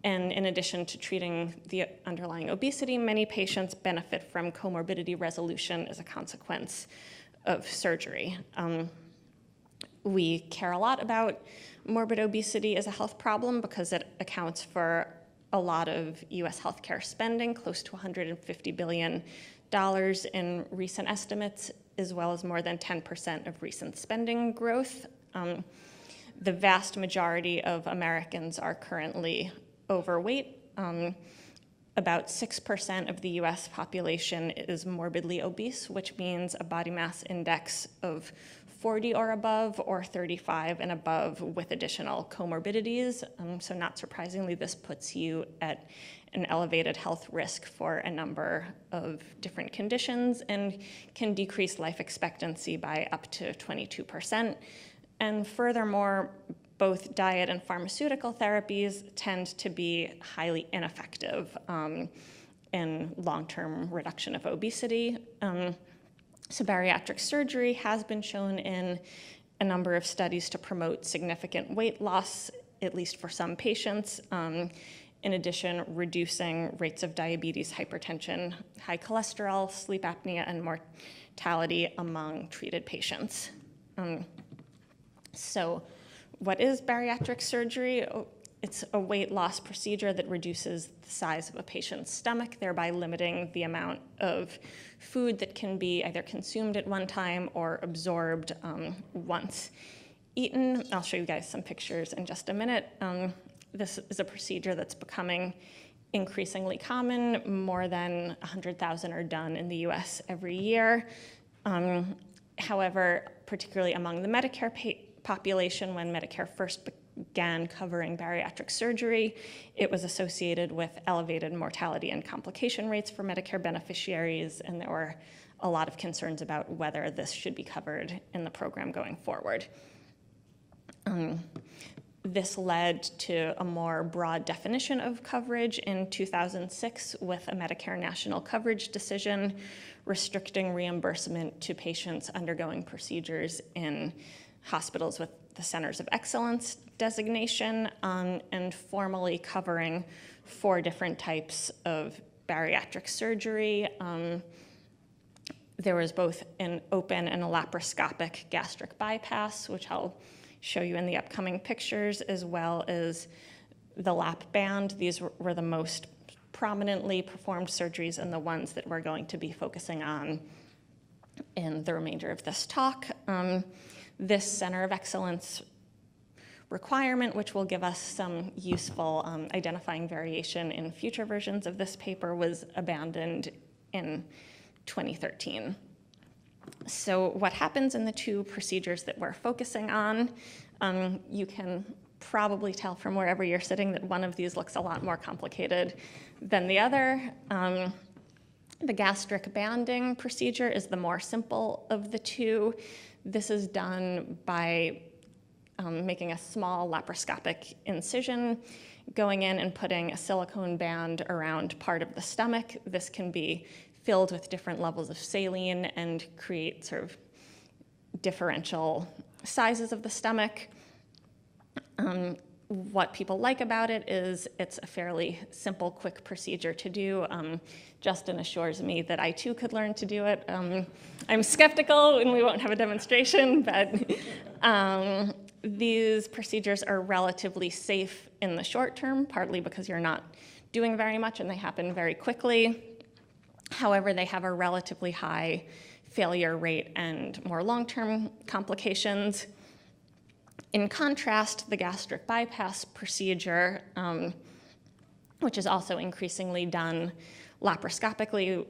And in addition to treating the underlying obesity, many patients benefit from comorbidity resolution as a consequence of surgery. We care a lot about morbid obesity as a health problem because it accounts for a lot of US healthcare spending, close to $150 billion in recent estimates, as well as more than 10% of recent spending growth. The vast majority of Americans are currently overweight. About 6% of the US population is morbidly obese, which means a body mass index of 40 or above, or 35 and above with additional comorbidities. So not surprisingly, this puts you at an elevated health risk for a number of different conditions and can decrease life expectancy by up to 22%. And furthermore, both diet and pharmaceutical therapies tend to be highly ineffective in long-term reduction of obesity. So bariatric surgery has been shown in a number of studies to promote significant weight loss, at least for some patients. In addition, reducing rates of diabetes, hypertension, high cholesterol, sleep apnea, and mortality among treated patients. So what is bariatric surgery? It's a weight loss procedure that reduces the size of a patient's stomach, thereby limiting the amount of food that can be either consumed at one time or absorbed once eaten. I'll show you guys some pictures in just a minute. This is a procedure that's becoming increasingly common. More than 100,000 are done in the US every year. However, particularly among the Medicare population, when Medicare first began covering bariatric surgery, it was associated with elevated mortality and complication rates for Medicare beneficiaries, and there were a lot of concerns about whether this should be covered in the program going forward. This led to a more broad definition of coverage in 2006 with a Medicare national coverage decision restricting reimbursement to patients undergoing procedures in hospitals with the Centers of Excellence designation, and formally covering 4 different types of bariatric surgery. There was both an open and a laparoscopic gastric bypass, which I'll show you in the upcoming pictures, as well as the lap band. These were the most prominently performed surgeries and the ones that we're going to be focusing on in the remainder of this talk. This Center of Excellence requirement, which will give us some useful identifying variation in future versions of this paper, was abandoned in 2013. So what happens in the 2 procedures that we're focusing on, you can probably tell from wherever you're sitting that one of these looks a lot more complicated than the other. The gastric banding procedure is the more simple of the 2. This is done by making a small laparoscopic incision, going in and putting a silicone band around part of the stomach. This can be filled with different levels of saline and create sort of differential sizes of the stomach. What people like about it is it's a fairly simple, quick procedure to do. Justin assures me that I too could learn to do it. I'm skeptical and we won't have a demonstration, but these procedures are relatively safe in the short term, partly because you're not doing very much and they happen very quickly. However, they have a relatively high failure rate and more long-term complications. In contrast, the gastric bypass procedure, which is also increasingly done laparoscopically,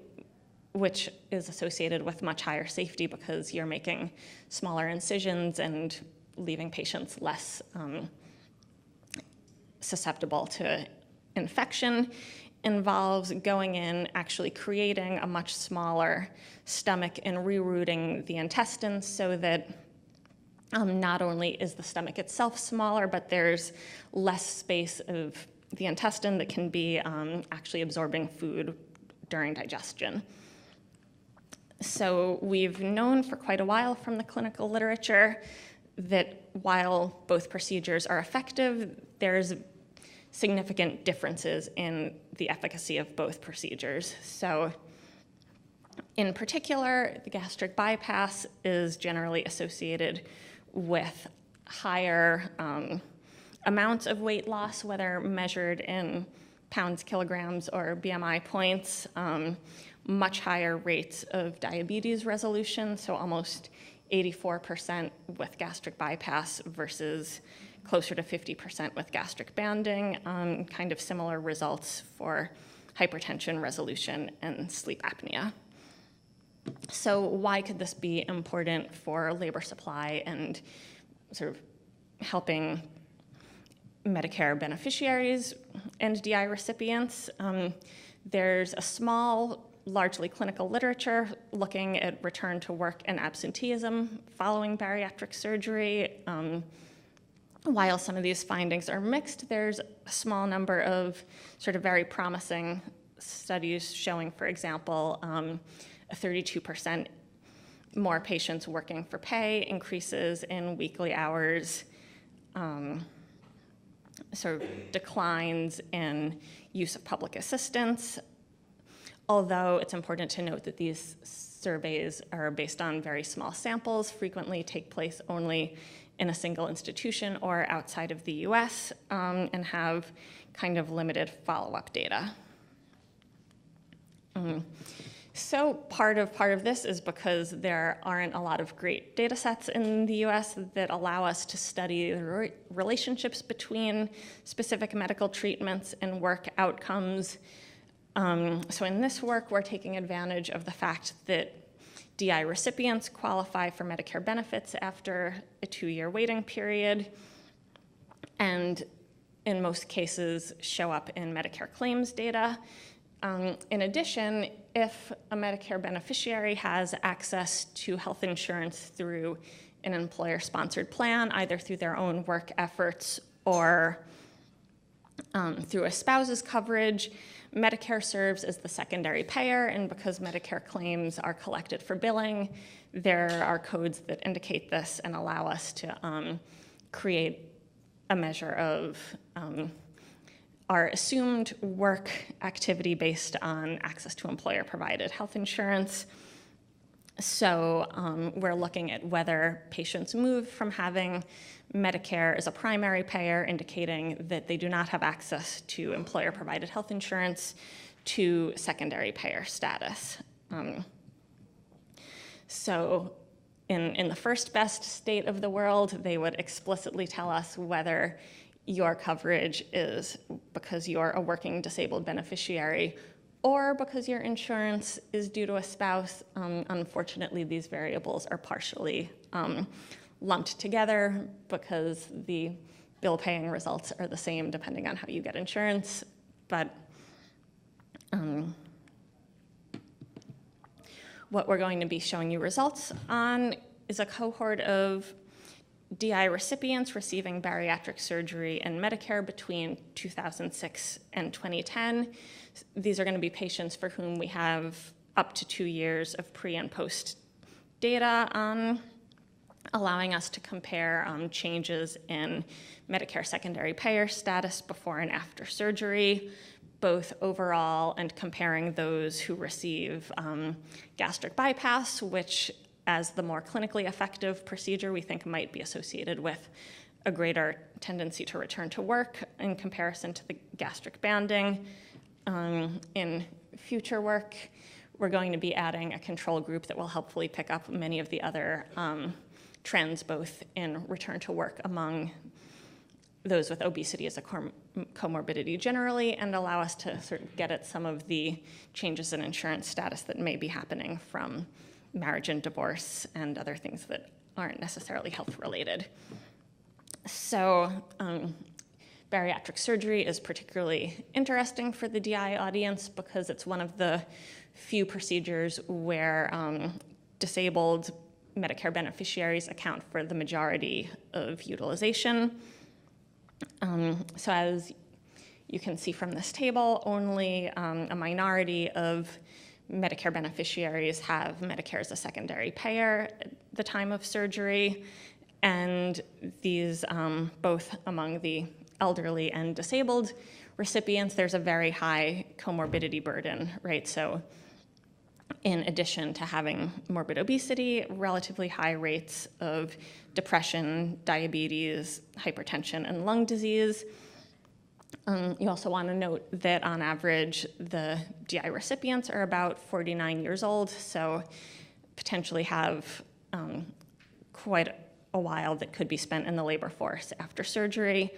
which is associated with much higher safety because you're making smaller incisions and leaving patients less susceptible to infection, involves going in, actually creating a much smaller stomach and rerouting the intestines so that not only is the stomach itself smaller, but there's less space of the intestine that can be actually absorbing food during digestion. So we've known for quite a while from the clinical literature that while both procedures are effective, there's significant differences in the efficacy of both procedures. So in particular, the gastric bypass is generally associated with higher amounts of weight loss, whether measured in pounds, kilograms, or BMI points, much higher rates of diabetes resolution, so almost 84% with gastric bypass versus closer to 50% with gastric banding, kind of similar results for hypertension resolution and sleep apnea. So why could this be important for labor supply and sort of helping Medicare beneficiaries and DI recipients? There's a small, largely clinical literature looking at return to work and absenteeism following bariatric surgery. While some of these findings are mixed, there's a small number of sort of very promising studies showing, for example, a 32% more patients working for pay, increases in weekly hours, sort of declines in use of public assistance, although it's important to note that these surveys are based on very small samples, frequently take place only in a single institution or outside of the US, and have kind of limited follow-up data. So part of this is because there aren't a lot of great data sets in the US that allow us to study the relationships between specific medical treatments and work outcomes. So in this work, we're taking advantage of the fact that DI recipients qualify for Medicare benefits after a 2-year waiting period, and in most cases show up in Medicare claims data. In addition, if a Medicare beneficiary has access to health insurance through an employer-sponsored plan, either through their own work efforts or through a spouse's coverage, Medicare serves as the secondary payer, and because Medicare claims are collected for billing, there are codes that indicate this and allow us to create a measure of our assumed work activity based on access to employer-provided health insurance. So we're looking at whether patients move from having Medicare as a primary payer, indicating that they do not have access to employer-provided health insurance, to secondary payer status. So in the first best state of the world, they would explicitly tell us whether your coverage is because you're a working disabled beneficiary or because your insurance is due to a spouse. Unfortunately, these variables are partially lumped together because the bill paying results are the same depending on how you get insurance. But what we're going to be showing you results on is a cohort of DI recipients receiving bariatric surgery and Medicare between 2006 and 2010. These are going to be patients for whom we have up to 2 years of pre and post data on, allowing us to compare changes in Medicare secondary payer status before and after surgery, both overall and comparing those who receive gastric bypass, which as the more clinically effective procedure we think might be associated with a greater tendency to return to work in comparison to the gastric banding. In future work, we're going to be adding a control group that will hopefully pick up many of the other trends, both in return to work among those with obesity as a comorbidity generally, and allow us to sort of get at some of the changes in insurance status that may be happening from marriage and divorce and other things that aren't necessarily health related. So bariatric surgery is particularly interesting for the DI audience because it's one of the few procedures where disabled Medicare beneficiaries account for the majority of utilization. So as you can see from this table, only a minority of Medicare beneficiaries have Medicare as a secondary payer at the time of surgery, and these, both among the elderly and disabled recipients, there's a very high comorbidity burden, right? So in addition to having morbid obesity, relatively high rates of depression, diabetes, hypertension, and lung disease. You also want to note that on average, the DI recipients are about 49 years old, so potentially have quite a while that could be spent in the labor force after surgery.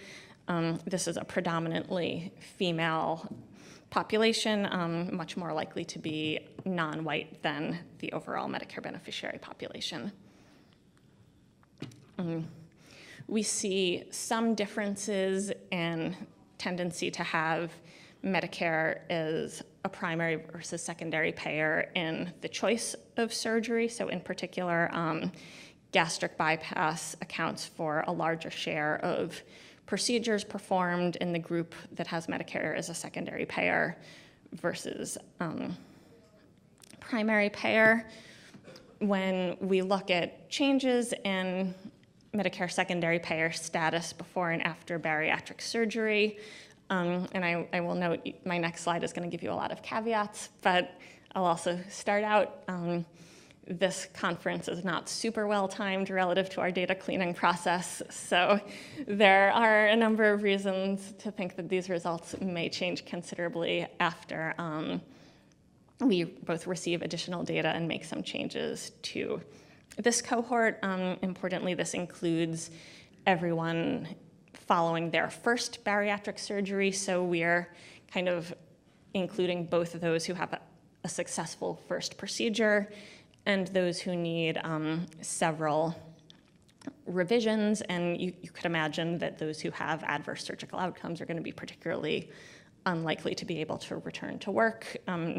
This is a predominantly female population, much more likely to be non-white than the overall Medicare beneficiary population. We see some differences in tendency to have Medicare as a primary versus secondary payer in the choice of surgery. So in particular, gastric bypass accounts for a larger share of procedures performed in the group that has Medicare as a secondary payer versus primary payer. When we look at changes in Medicare secondary payer status before and after bariatric surgery, and I will note my next slide is going to give you a lot of caveats, but I'll also start out. This conference is not super well timed relative to our data cleaning process, so there are a number of reasons to think that these results may change considerably after we both receive additional data and make some changes to this cohort. Importantly, this includes everyone following their first bariatric surgery, so we're kind of including both of those who have a successful first procedure and those who need several revisions. And you could imagine that those who have adverse surgical outcomes are going to be particularly unlikely to be able to return to work,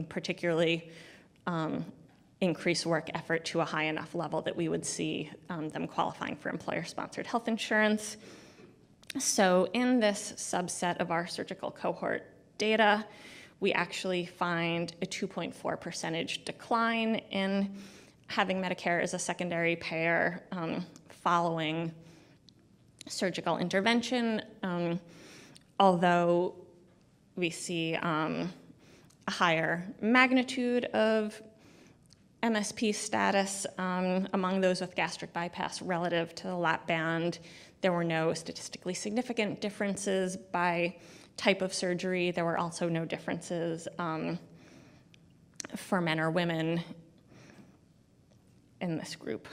particularly increase work effort to a high enough level that we would see them qualifying for employer-sponsored health insurance. So in this subset of our surgical cohort data, we actually find a 2.4% decline in having Medicare as a secondary payer following surgical intervention, although we see a higher magnitude of MSP status among those with gastric bypass relative to the lap band. There were no statistically significant differences by type of surgery. There were also no differences for men or women in this group.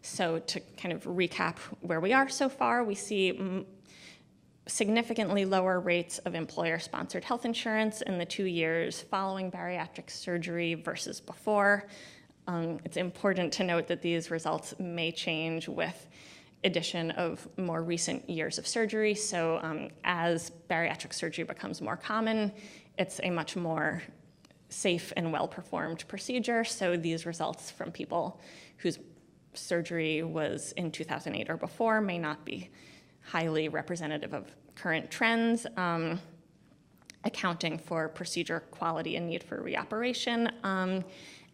So to kind of recap where we are so far, we see significantly lower rates of employer-sponsored health insurance in the 2 years following bariatric surgery versus before. It's important to note that these results may change with addition of more recent years of surgery. So as bariatric surgery becomes more common, it's a much more safe and well-performed procedure. So these results from people whose surgery was in 2008 or before may not be highly representative of current trends, accounting for procedure quality and need for reoperation.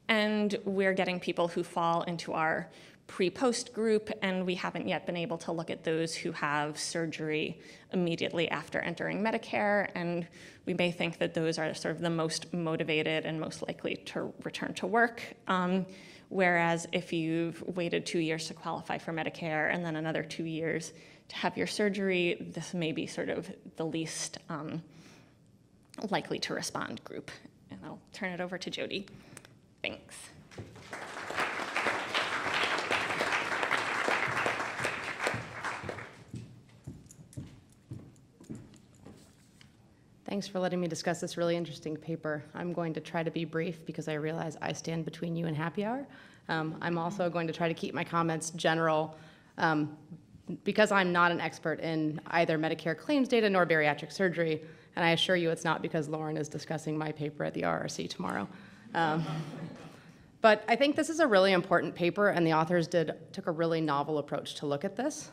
And we're getting people who fall into our pre-post group, and we haven't yet been able to look at those who have surgery immediately after entering Medicare, and we may think that those are sort of the most motivated and most likely to return to work. Whereas if you've waited 2 years to qualify for Medicare and then another 2 years to have your surgery, this may be sort of the least likely to respond group. And I'll turn it over to Jody. Thanks. Thanks for letting me discuss this really interesting paper. I'm going to try to be brief because I realize I stand between you and happy hour. I'm also going to try to keep my comments general because I'm not an expert in either Medicare claims data nor bariatric surgery, and I assure you it's not because Lauren is discussing my paper at the RRC tomorrow. But I think this is a really important paper, and the authors took a really novel approach to look at this.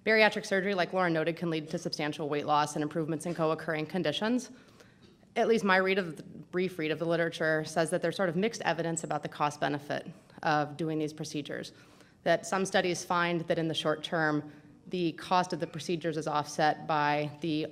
Bariatric surgery, like Lauren noted, can lead to substantial weight loss and improvements in co-occurring conditions. At least my brief read of the literature says that there's sort of mixed evidence about the cost benefit of doing these procedures. That some studies find that in the short term, the cost of the procedures is offset by the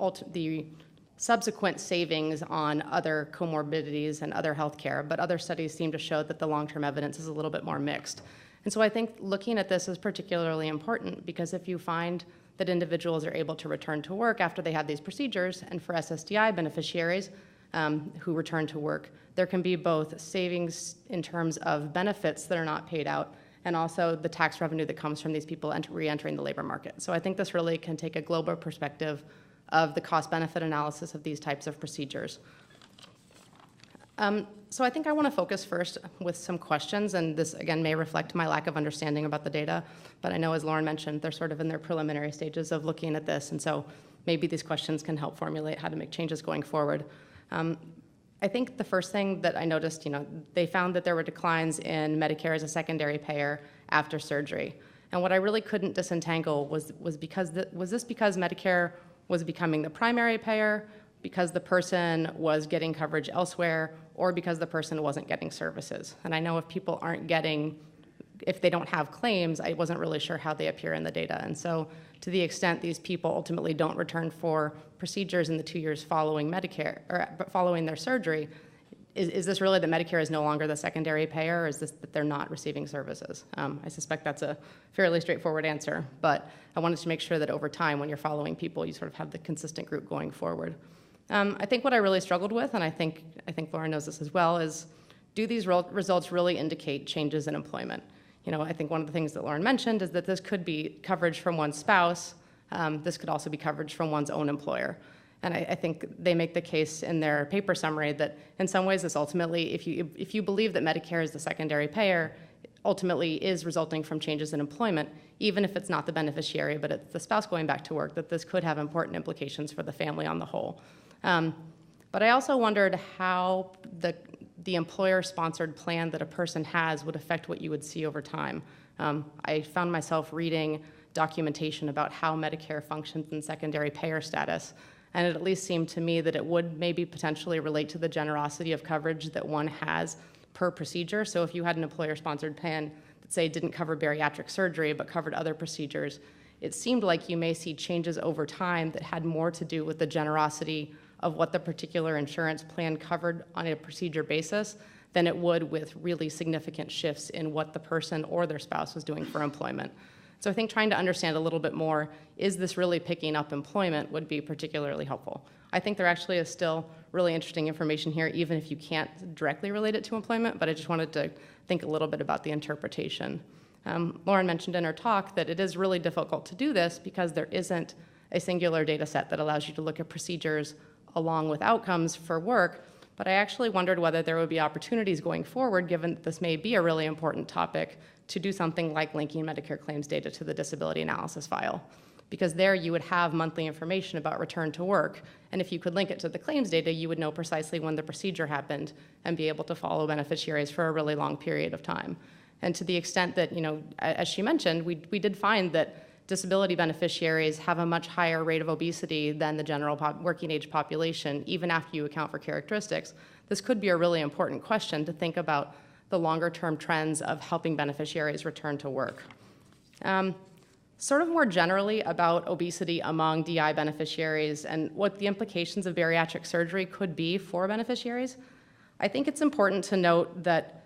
subsequent savings on other comorbidities and other health care, but other studies seem to show that the long-term evidence is a little bit more mixed. And so I think looking at this is particularly important because if you find that individuals are able to return to work after they had these procedures. And for SSDI beneficiaries who return to work, there can be both savings in terms of benefits that are not paid out and also the tax revenue that comes from these people re-entering the labor market. So I think this really can take a global perspective of the cost-benefit analysis of these types of procedures. So I think I want to focus first with some questions, and this again may reflect my lack of understanding about the data, but I know as Lauren mentioned, they're sort of in their preliminary stages of looking at this, and so maybe these questions can help formulate how to make changes going forward. I think the first thing that I noticed, they found that there were declines in Medicare as a secondary payer after surgery. And what I really couldn't disentangle was this because Medicare was becoming the primary payer, because the person was getting coverage elsewhere, or because the person wasn't getting services. And I know if they don't have claims, I wasn't really sure how they appear in the data. And so to the extent these people ultimately don't return for procedures in the 2 years following Medicare, or following their surgery, is this really that Medicare is no longer the secondary payer, or is this that they're not receiving services? I suspect that's a fairly straightforward answer, but I wanted to make sure that over time, when you're following people, you sort of have the consistent group going forward. I think what I really struggled with, and I think Lauren knows this as well, is do these results really indicate changes in employment? I think one of the things that Lauren mentioned is that this could be coverage from one's spouse. This could also be coverage from one's own employer. And I think they make the case in their paper summary that in some ways this ultimately, if you believe that Medicare is the secondary payer, ultimately is resulting from changes in employment, even if it's not the beneficiary, but it's the spouse going back to work, that this could have important implications for the family on the whole. But I also wondered how the employer-sponsored plan that a person has would affect what you would see over time. I found myself reading documentation about how Medicare functions in secondary payer status, and it at least seemed to me that it would maybe potentially relate to the generosity of coverage that one has per procedure. So if you had an employer-sponsored plan that, say, didn't cover bariatric surgery but covered other procedures, it seemed like you may see changes over time that had more to do with the generosity of what the particular insurance plan covered on a procedure basis than it would with really significant shifts in what the person or their spouse was doing for employment. So I think trying to understand a little bit more, is this really picking up employment, would be particularly helpful. I think there actually is still really interesting information here, even if you can't directly relate it to employment, but I just wanted to think a little bit about the interpretation. Lauren mentioned in her talk that it is really difficult to do this because there isn't a singular data set that allows you to look at procedures along with outcomes for work, but I actually wondered whether there would be opportunities going forward, given that this may be a really important topic, to do something like linking Medicare claims data to the disability analysis file. Because there you would have monthly information about return to work, and if you could link it to the claims data, you would know precisely when the procedure happened and be able to follow beneficiaries for a really long period of time. And to the extent that, as she mentioned, we did find that disability beneficiaries have a much higher rate of obesity than the general working age population, even after you account for characteristics. This could be a really important question to think about the longer term trends of helping beneficiaries return to work. Sort of more generally about obesity among DI beneficiaries and what the implications of bariatric surgery could be for beneficiaries, I think it's important to note that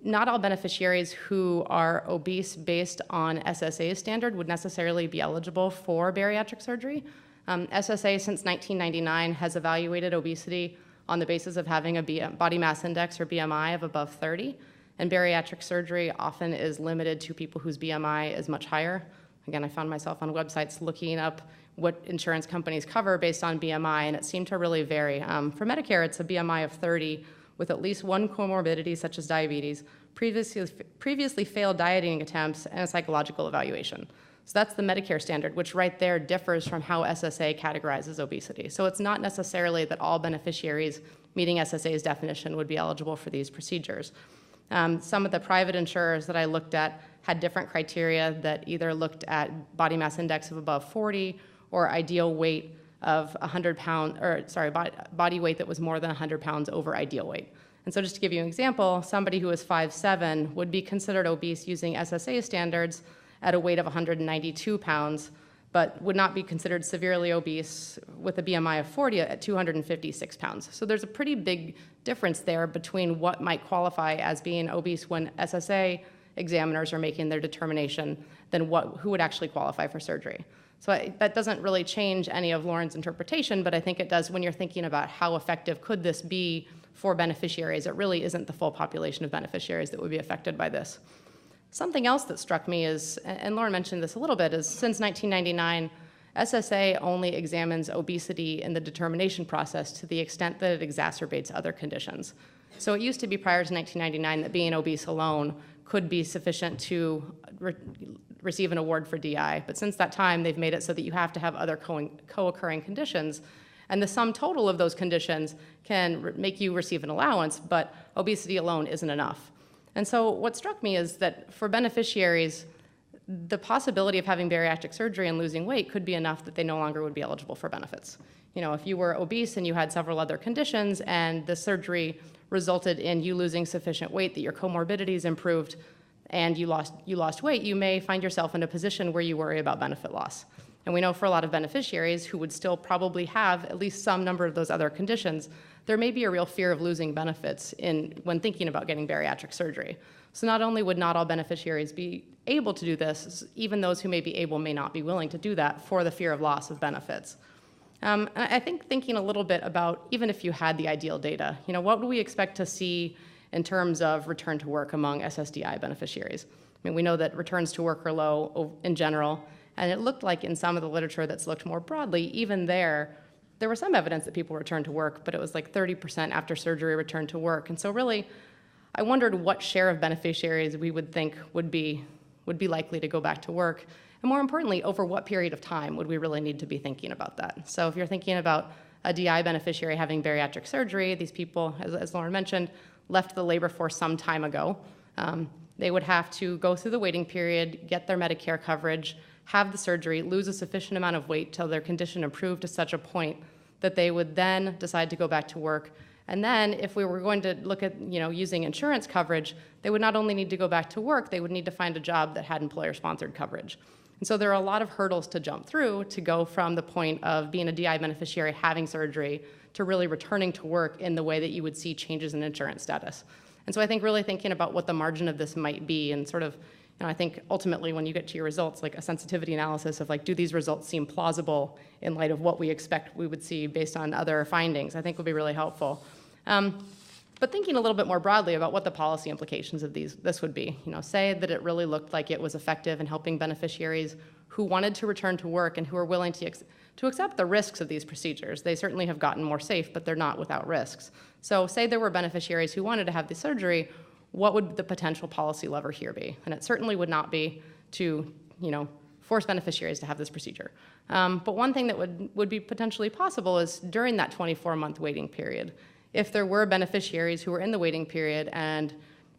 not all beneficiaries who are obese based on SSA's standard would necessarily be eligible for bariatric surgery. SSA since 1999 has evaluated obesity on the basis of having a body mass index or BMI of above 30, and bariatric surgery often is limited to people whose BMI is much higher. Again, I found myself on websites looking up what insurance companies cover based on BMI, and it seemed to really vary. For Medicare, it's a BMI of 30 with at least one comorbidity such as diabetes, previously failed dieting attempts, and a psychological evaluation. So that's the Medicare standard, which right there differs from how SSA categorizes obesity. So it's not necessarily that all beneficiaries meeting SSA's definition would be eligible for these procedures. Some of the private insurers that I looked at had different criteria that either looked at body mass index of above 40 or ideal weight of 100 pounds, body weight that was more than 100 pounds over ideal weight. And so just to give you an example, somebody who is 5'7" would be considered obese using SSA standards at a weight of 192 pounds, but would not be considered severely obese with a BMI of 40 at 256 pounds. So there's a pretty big difference there between what might qualify as being obese when SSA examiners are making their determination than who would actually qualify for surgery. So that doesn't really change any of Lauren's interpretation, but I think it does when you're thinking about how effective could this be for beneficiaries. It really isn't the full population of beneficiaries that would be affected by this. Something else that struck me is, and Lauren mentioned this a little bit, is since 1999, SSA only examines obesity in the determination process to the extent that it exacerbates other conditions. So it used to be prior to 1999 that being obese alone could be sufficient to receive an award for DI, but since that time they've made it so that you have to have other co-occurring conditions, and the sum total of those conditions can make you receive an allowance, but obesity alone isn't enough. And so what struck me is that for beneficiaries, the possibility of having bariatric surgery and losing weight could be enough that they no longer would be eligible for benefits. You know, if you were obese and you had several other conditions and the surgery resulted in you losing sufficient weight that your comorbidities improved and you lost weight, you may find yourself in a position where you worry about benefit loss. And we know for a lot of beneficiaries who would still probably have at least some number of those other conditions, there may be a real fear of losing benefits when thinking about getting bariatric surgery. So not only would not all beneficiaries be able to do this, even those who may be able may not be willing to do that for the fear of loss of benefits. I think thinking a little bit about, even if you had the ideal data, you know, what would we expect to see in terms of return to work among SSDI beneficiaries? I mean, we know that returns to work are low in general, and it looked like in some of the literature that's looked more broadly, even there was some evidence that people returned to work, but it was like 30% after surgery returned to work. And so really, I wondered what share of beneficiaries we would think would be likely to go back to work. And more importantly, over what period of time would we really need to be thinking about that? So if you're thinking about a DI beneficiary having bariatric surgery, these people, as Lauren mentioned, left the labor force some time ago. They would have to go through the waiting period, get their Medicare coverage, have the surgery, lose a sufficient amount of weight till their condition improved to such a point that they would then decide to go back to work. And then if we were going to look at, you know, using insurance coverage, they would not only need to go back to work, they would need to find a job that had employer-sponsored coverage. And so there are a lot of hurdles to jump through to go from the point of being a DI beneficiary, having surgery, to really returning to work in the way that you would see changes in insurance status. And so I think really thinking about what the margin of this might be, and sort of, you know, I think ultimately when you get to your results, like a sensitivity analysis of like, do these results seem plausible in light of what we expect we would see based on other findings, I think would be really helpful. But thinking a little bit more broadly about what the policy implications of this would be. You know, say that it really looked like it was effective in helping beneficiaries who wanted to return to work and who are willing to accept the risks of these procedures. They certainly have gotten more safe, but they're not without risks. So say there were beneficiaries who wanted to have the surgery, what would the potential policy lever here be? And it certainly would not be to, you know, force beneficiaries to have this procedure. But one thing that would be potentially possible is during that 24-month waiting period, if there were beneficiaries who were in the waiting period and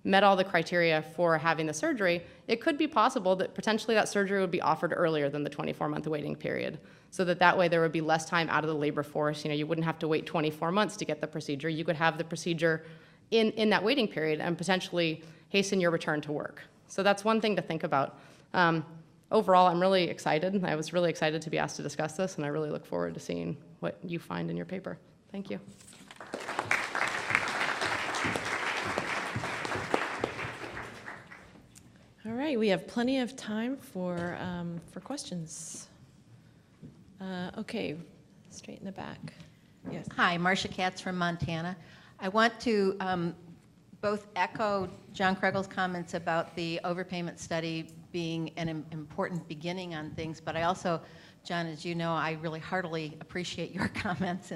met all the criteria for having the surgery, it could be possible that potentially that surgery would be offered earlier than the 24-month waiting period, so that way there would be less time out of the labor force. You know, you wouldn't have to wait 24 months to get the procedure. You could have the procedure in that waiting period and potentially hasten your return to work. So that's one thing to think about. Overall, I'm really excited. I was really excited to be asked to discuss this, and I really look forward to seeing what you find in your paper. Thank you. All right, we have plenty of time for questions. Okay, straight in the back. Yes. Hi, Marcia Katz from Montana. I want to both echo John Kregel's comments about the overpayment study being an important beginning on things, but I also, John, as you know, I really heartily appreciate your comments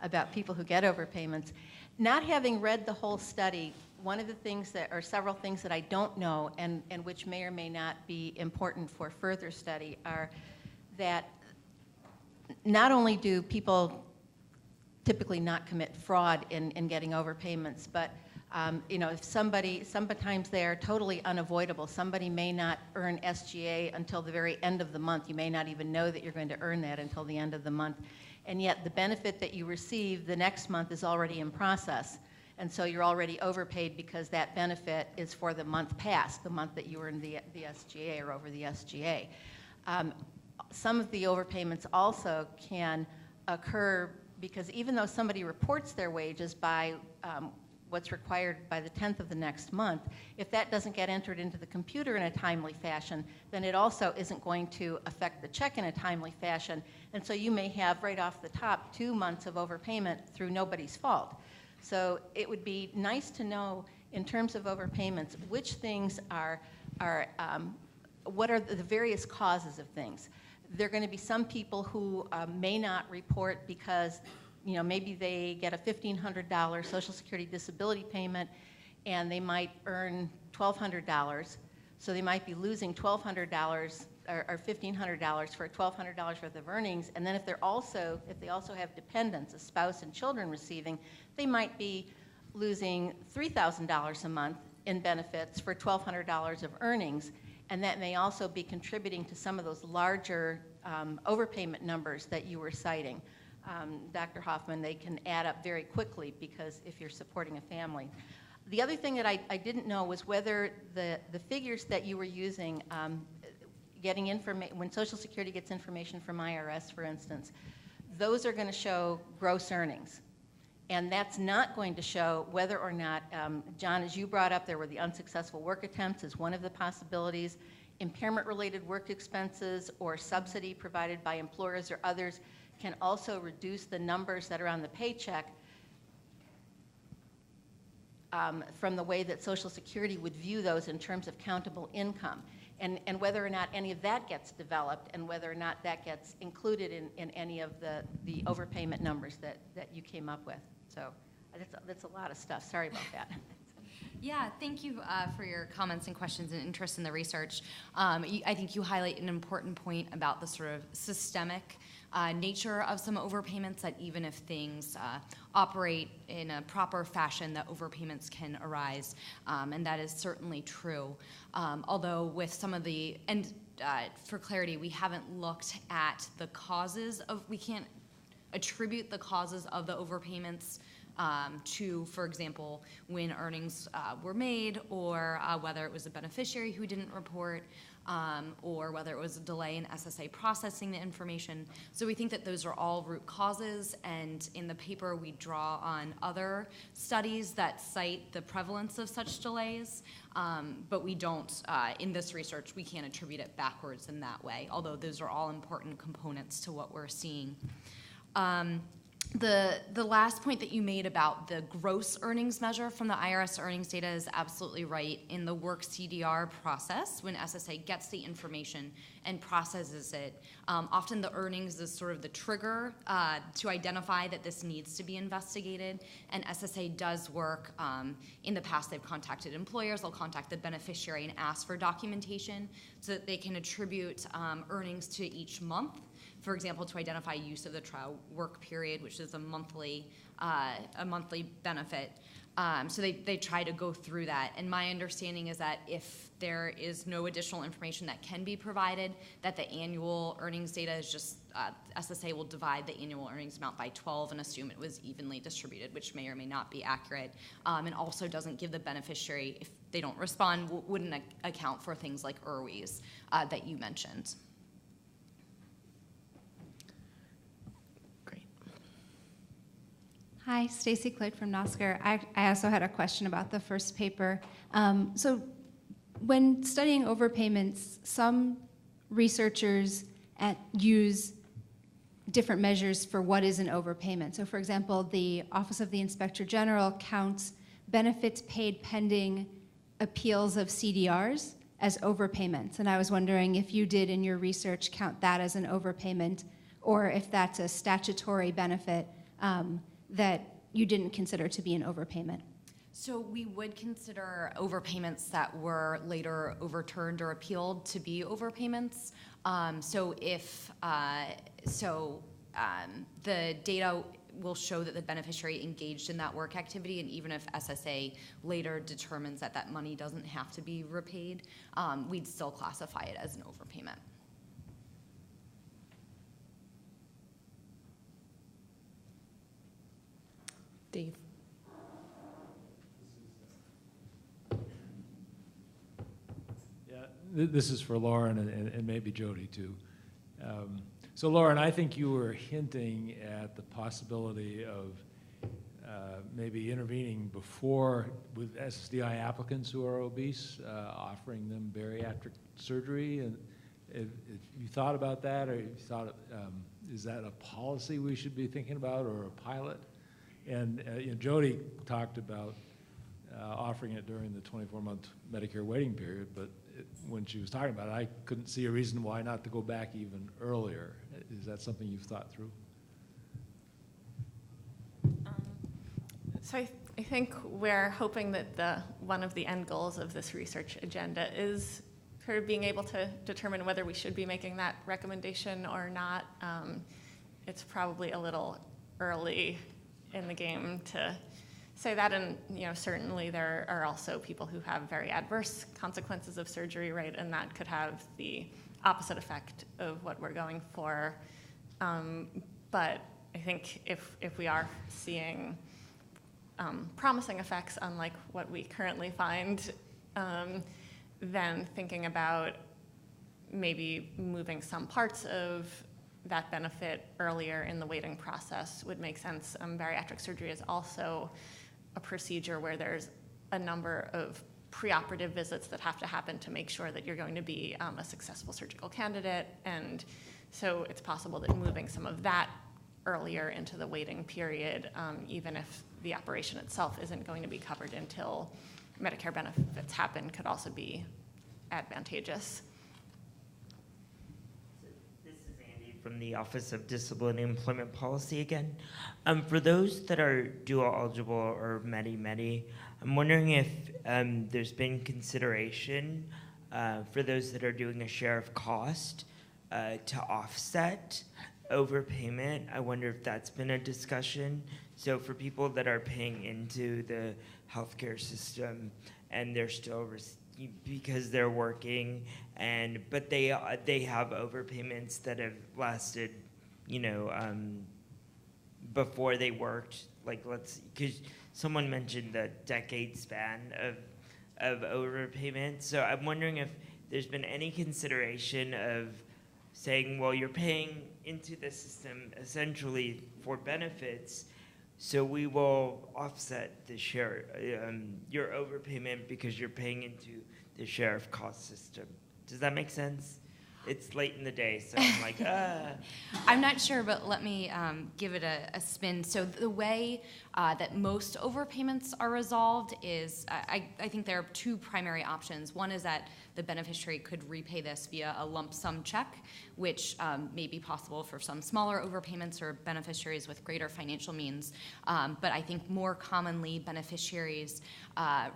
about people who get overpayments. Not having read the whole study, one of the things or several things that I don't know and which may or may not be important for further study are that not only do people typically not commit fraud in getting overpayments, but you know, if sometimes they are totally unavoidable. Somebody may not earn SGA until the very end of the month. You may not even know that you're going to earn that until the end of the month. And yet the benefit that you receive the next month is already in process. And so you're already overpaid because that benefit is for the month past, the month that you earned the SGA or over the SGA. Some of the overpayments also can occur because even though somebody reports their wages by what's required by the 10th of the next month, if that doesn't get entered into the computer in a timely fashion, then it also isn't going to affect the check in a timely fashion. And so you may have right off the top 2 months of overpayment through nobody's fault. So it would be nice to know, in terms of overpayments, which things what are the various causes of things. There are going to be some people who may not report because maybe they get a $1,500 Social Security disability payment and they might earn $1,200. So they might be losing $1,200 or $1,500 for $1,200 worth of earnings. And then if they also have dependents, a spouse and children receiving, they might be losing $3,000 a month in benefits for $1,200 of earnings. And that may also be contributing to some of those larger overpayment numbers that you were citing. Dr. Hoffman, they can add up very quickly because if you're supporting a family. The other thing that I didn't know was whether the figures that you were using, getting information, when Social Security gets information from IRS, for instance, those are going to show gross earnings. And that's not going to show whether or not, John, as you brought up, there were the unsuccessful work attempts as one of the possibilities, impairment-related work expenses or subsidy provided by employers or others can also reduce the numbers that are on the paycheck from the way that Social Security would view those in terms of countable income. And whether or not any of that gets developed and whether or not that gets included in any of the overpayment numbers that you came up with. So that's a lot of stuff. Sorry about that. Yeah, thank you for your comments and questions and interest in the research. I think you highlight an important point about the sort of systemic nature of some overpayments, that even if things operate in a proper fashion, that overpayments can arise, and that is certainly true. Although with some of the, and for clarity, we haven't looked at the causes of, we can't attribute the causes of the overpayments to, for example, when earnings were made, or whether it was a beneficiary who didn't report, or whether it was a delay in SSA processing the information. So we think that those are all root causes, and in the paper we draw on other studies that cite the prevalence of such delays, but we don't, in this research, we can't attribute it backwards in that way, although those are all important components to what we're seeing. The last point that you made about the gross earnings measure from the IRS earnings data is absolutely right. In the work CDR process, when SSA gets the information and processes it, often the earnings is sort of the trigger to identify that this needs to be investigated, and SSA does work. In the past, they've contacted employers, they'll contact the beneficiary and ask for documentation so that they can attribute earnings to each month. For example, to identify use of the trial work period, which is a monthly benefit. So they try to go through that. And my understanding is that if there is no additional information that can be provided, that the annual earnings data is just, SSA will divide the annual earnings amount by 12 and assume it was evenly distributed, which may or may not be accurate, and also doesn't give the beneficiary, if they don't respond, wouldn't account for things like IRWIs that you mentioned. Hi, Stacy Cloyd from NOSCR. I also had a question about the first paper. So when studying overpayments, some researchers use different measures for what is an overpayment. So for example, the Office of the Inspector General counts benefits paid pending appeals of CDRs as overpayments. And I was wondering if you did in your research count that as an overpayment, or if that's a statutory benefit that you didn't consider to be an overpayment. So we would consider overpayments that were later overturned or appealed to be overpayments. So if the data will show that the beneficiary engaged in that work activity, and even if SSA later determines that that money doesn't have to be repaid, we'd still classify it as an overpayment. Dave. Yeah, this is for Lauren and maybe Jody too. So Lauren, I think you were hinting at the possibility of maybe intervening before with SSDI applicants who are obese, offering them bariatric surgery. And if you thought about that, or you thought, is that a policy we should be thinking about, or a pilot? And Jody talked about offering it during the 24-month Medicare waiting period, but when she was talking about it, I couldn't see a reason why not to go back even earlier. Is that something you've thought through? So I think we're hoping that one of the end goals of this research agenda is sort of being able to determine whether we should be making that recommendation or not. It's probably a little early in the game to say that, and certainly there are also people who have very adverse consequences of surgery, right? And that could have the opposite effect of what we're going for. But I think if we are seeing promising effects, unlike what we currently find, then thinking about maybe moving some parts of that benefit earlier in the waiting process would make sense. Bariatric surgery is also a procedure where there's a number of preoperative visits that have to happen to make sure that you're going to be a successful surgical candidate. And so it's possible that moving some of that earlier into the waiting period, even if the operation itself isn't going to be covered until Medicare benefits happen, could also be advantageous. This is Andy from the Office of Disability Employment Policy again. For those that are dual eligible or Medi-Medi, I'm wondering if there's been consideration for those that are doing a share of cost to offset overpayment. I wonder if that's been a discussion. So for people that are paying into the healthcare system and they're still because they're working, but they have overpayments that have lasted, before they worked. Like because someone mentioned the decade span of overpayment. So I'm wondering if there's been any consideration of saying, well, you're paying into the system essentially for benefits, so we will offset the share, your overpayment because you're paying into the share of cost system. Does that make sense? It's late in the day, so I'm like, I'm not sure, but let me give it a spin. So the way that most overpayments are resolved is, I think there are two primary options. One is that the beneficiary could repay this via a lump sum check, which may be possible for some smaller overpayments or beneficiaries with greater financial means. But I think more commonly, beneficiaries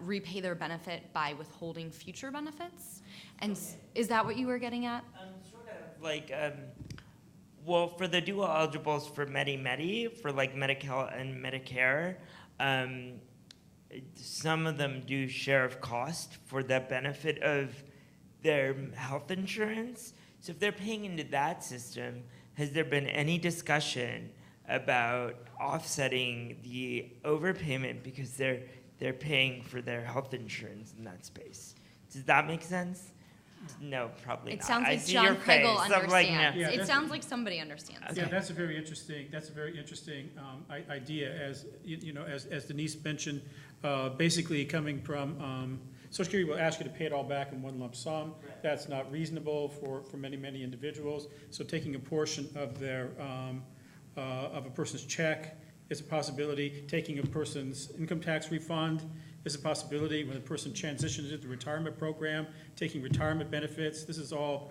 repay their benefit by withholding future benefits. And is that what you were getting at? Sort of like, well, for the dual eligibles for Medi-Medi, for like Medi-Cal and Medicare, some of them do share of cost for the benefit of their health insurance. So if they're paying into that system, has there been any discussion about offsetting the overpayment because they're paying for their health insurance in that space? Does that make sense? No, probably not. It sounds like John Kregel understands. It sounds like somebody understands. Okay. Yeah, that's a very interesting idea. As as Denise mentioned, basically coming from Social Security will ask you to pay it all back in one lump sum. Right. That's not reasonable for many individuals. So taking a portion of their of a person's check is a possibility. Taking a person's income tax refund is a possibility. When a person transitions into the retirement program, taking retirement benefits, this is all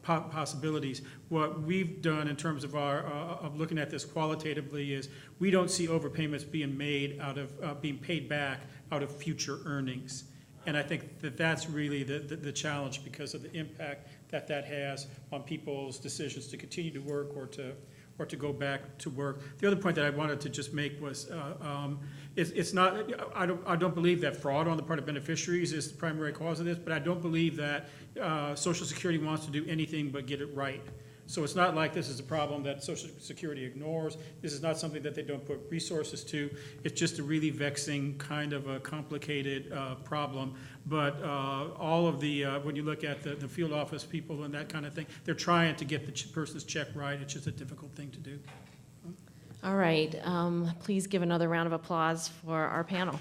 possibilities. What we've done in terms of our of looking at this qualitatively is we don't see overpayments being made out of being paid back out of future earnings, and I think that that's really the challenge because of the impact that has on people's decisions to continue to work or to go back to work. The other point that I wanted to just make was it's not, I don't believe that fraud on the part of beneficiaries is the primary cause of this, but I don't believe that Social Security wants to do anything but get it right. So it's not like this is a problem that Social Security ignores. This is not something that they don't put resources to. It's just a really vexing kind of a complicated problem. But all of the, when you look at the field office people and that kind of thing, they're trying to get the person's check right. It's just a difficult thing to do. All right, please give another round of applause for our panel.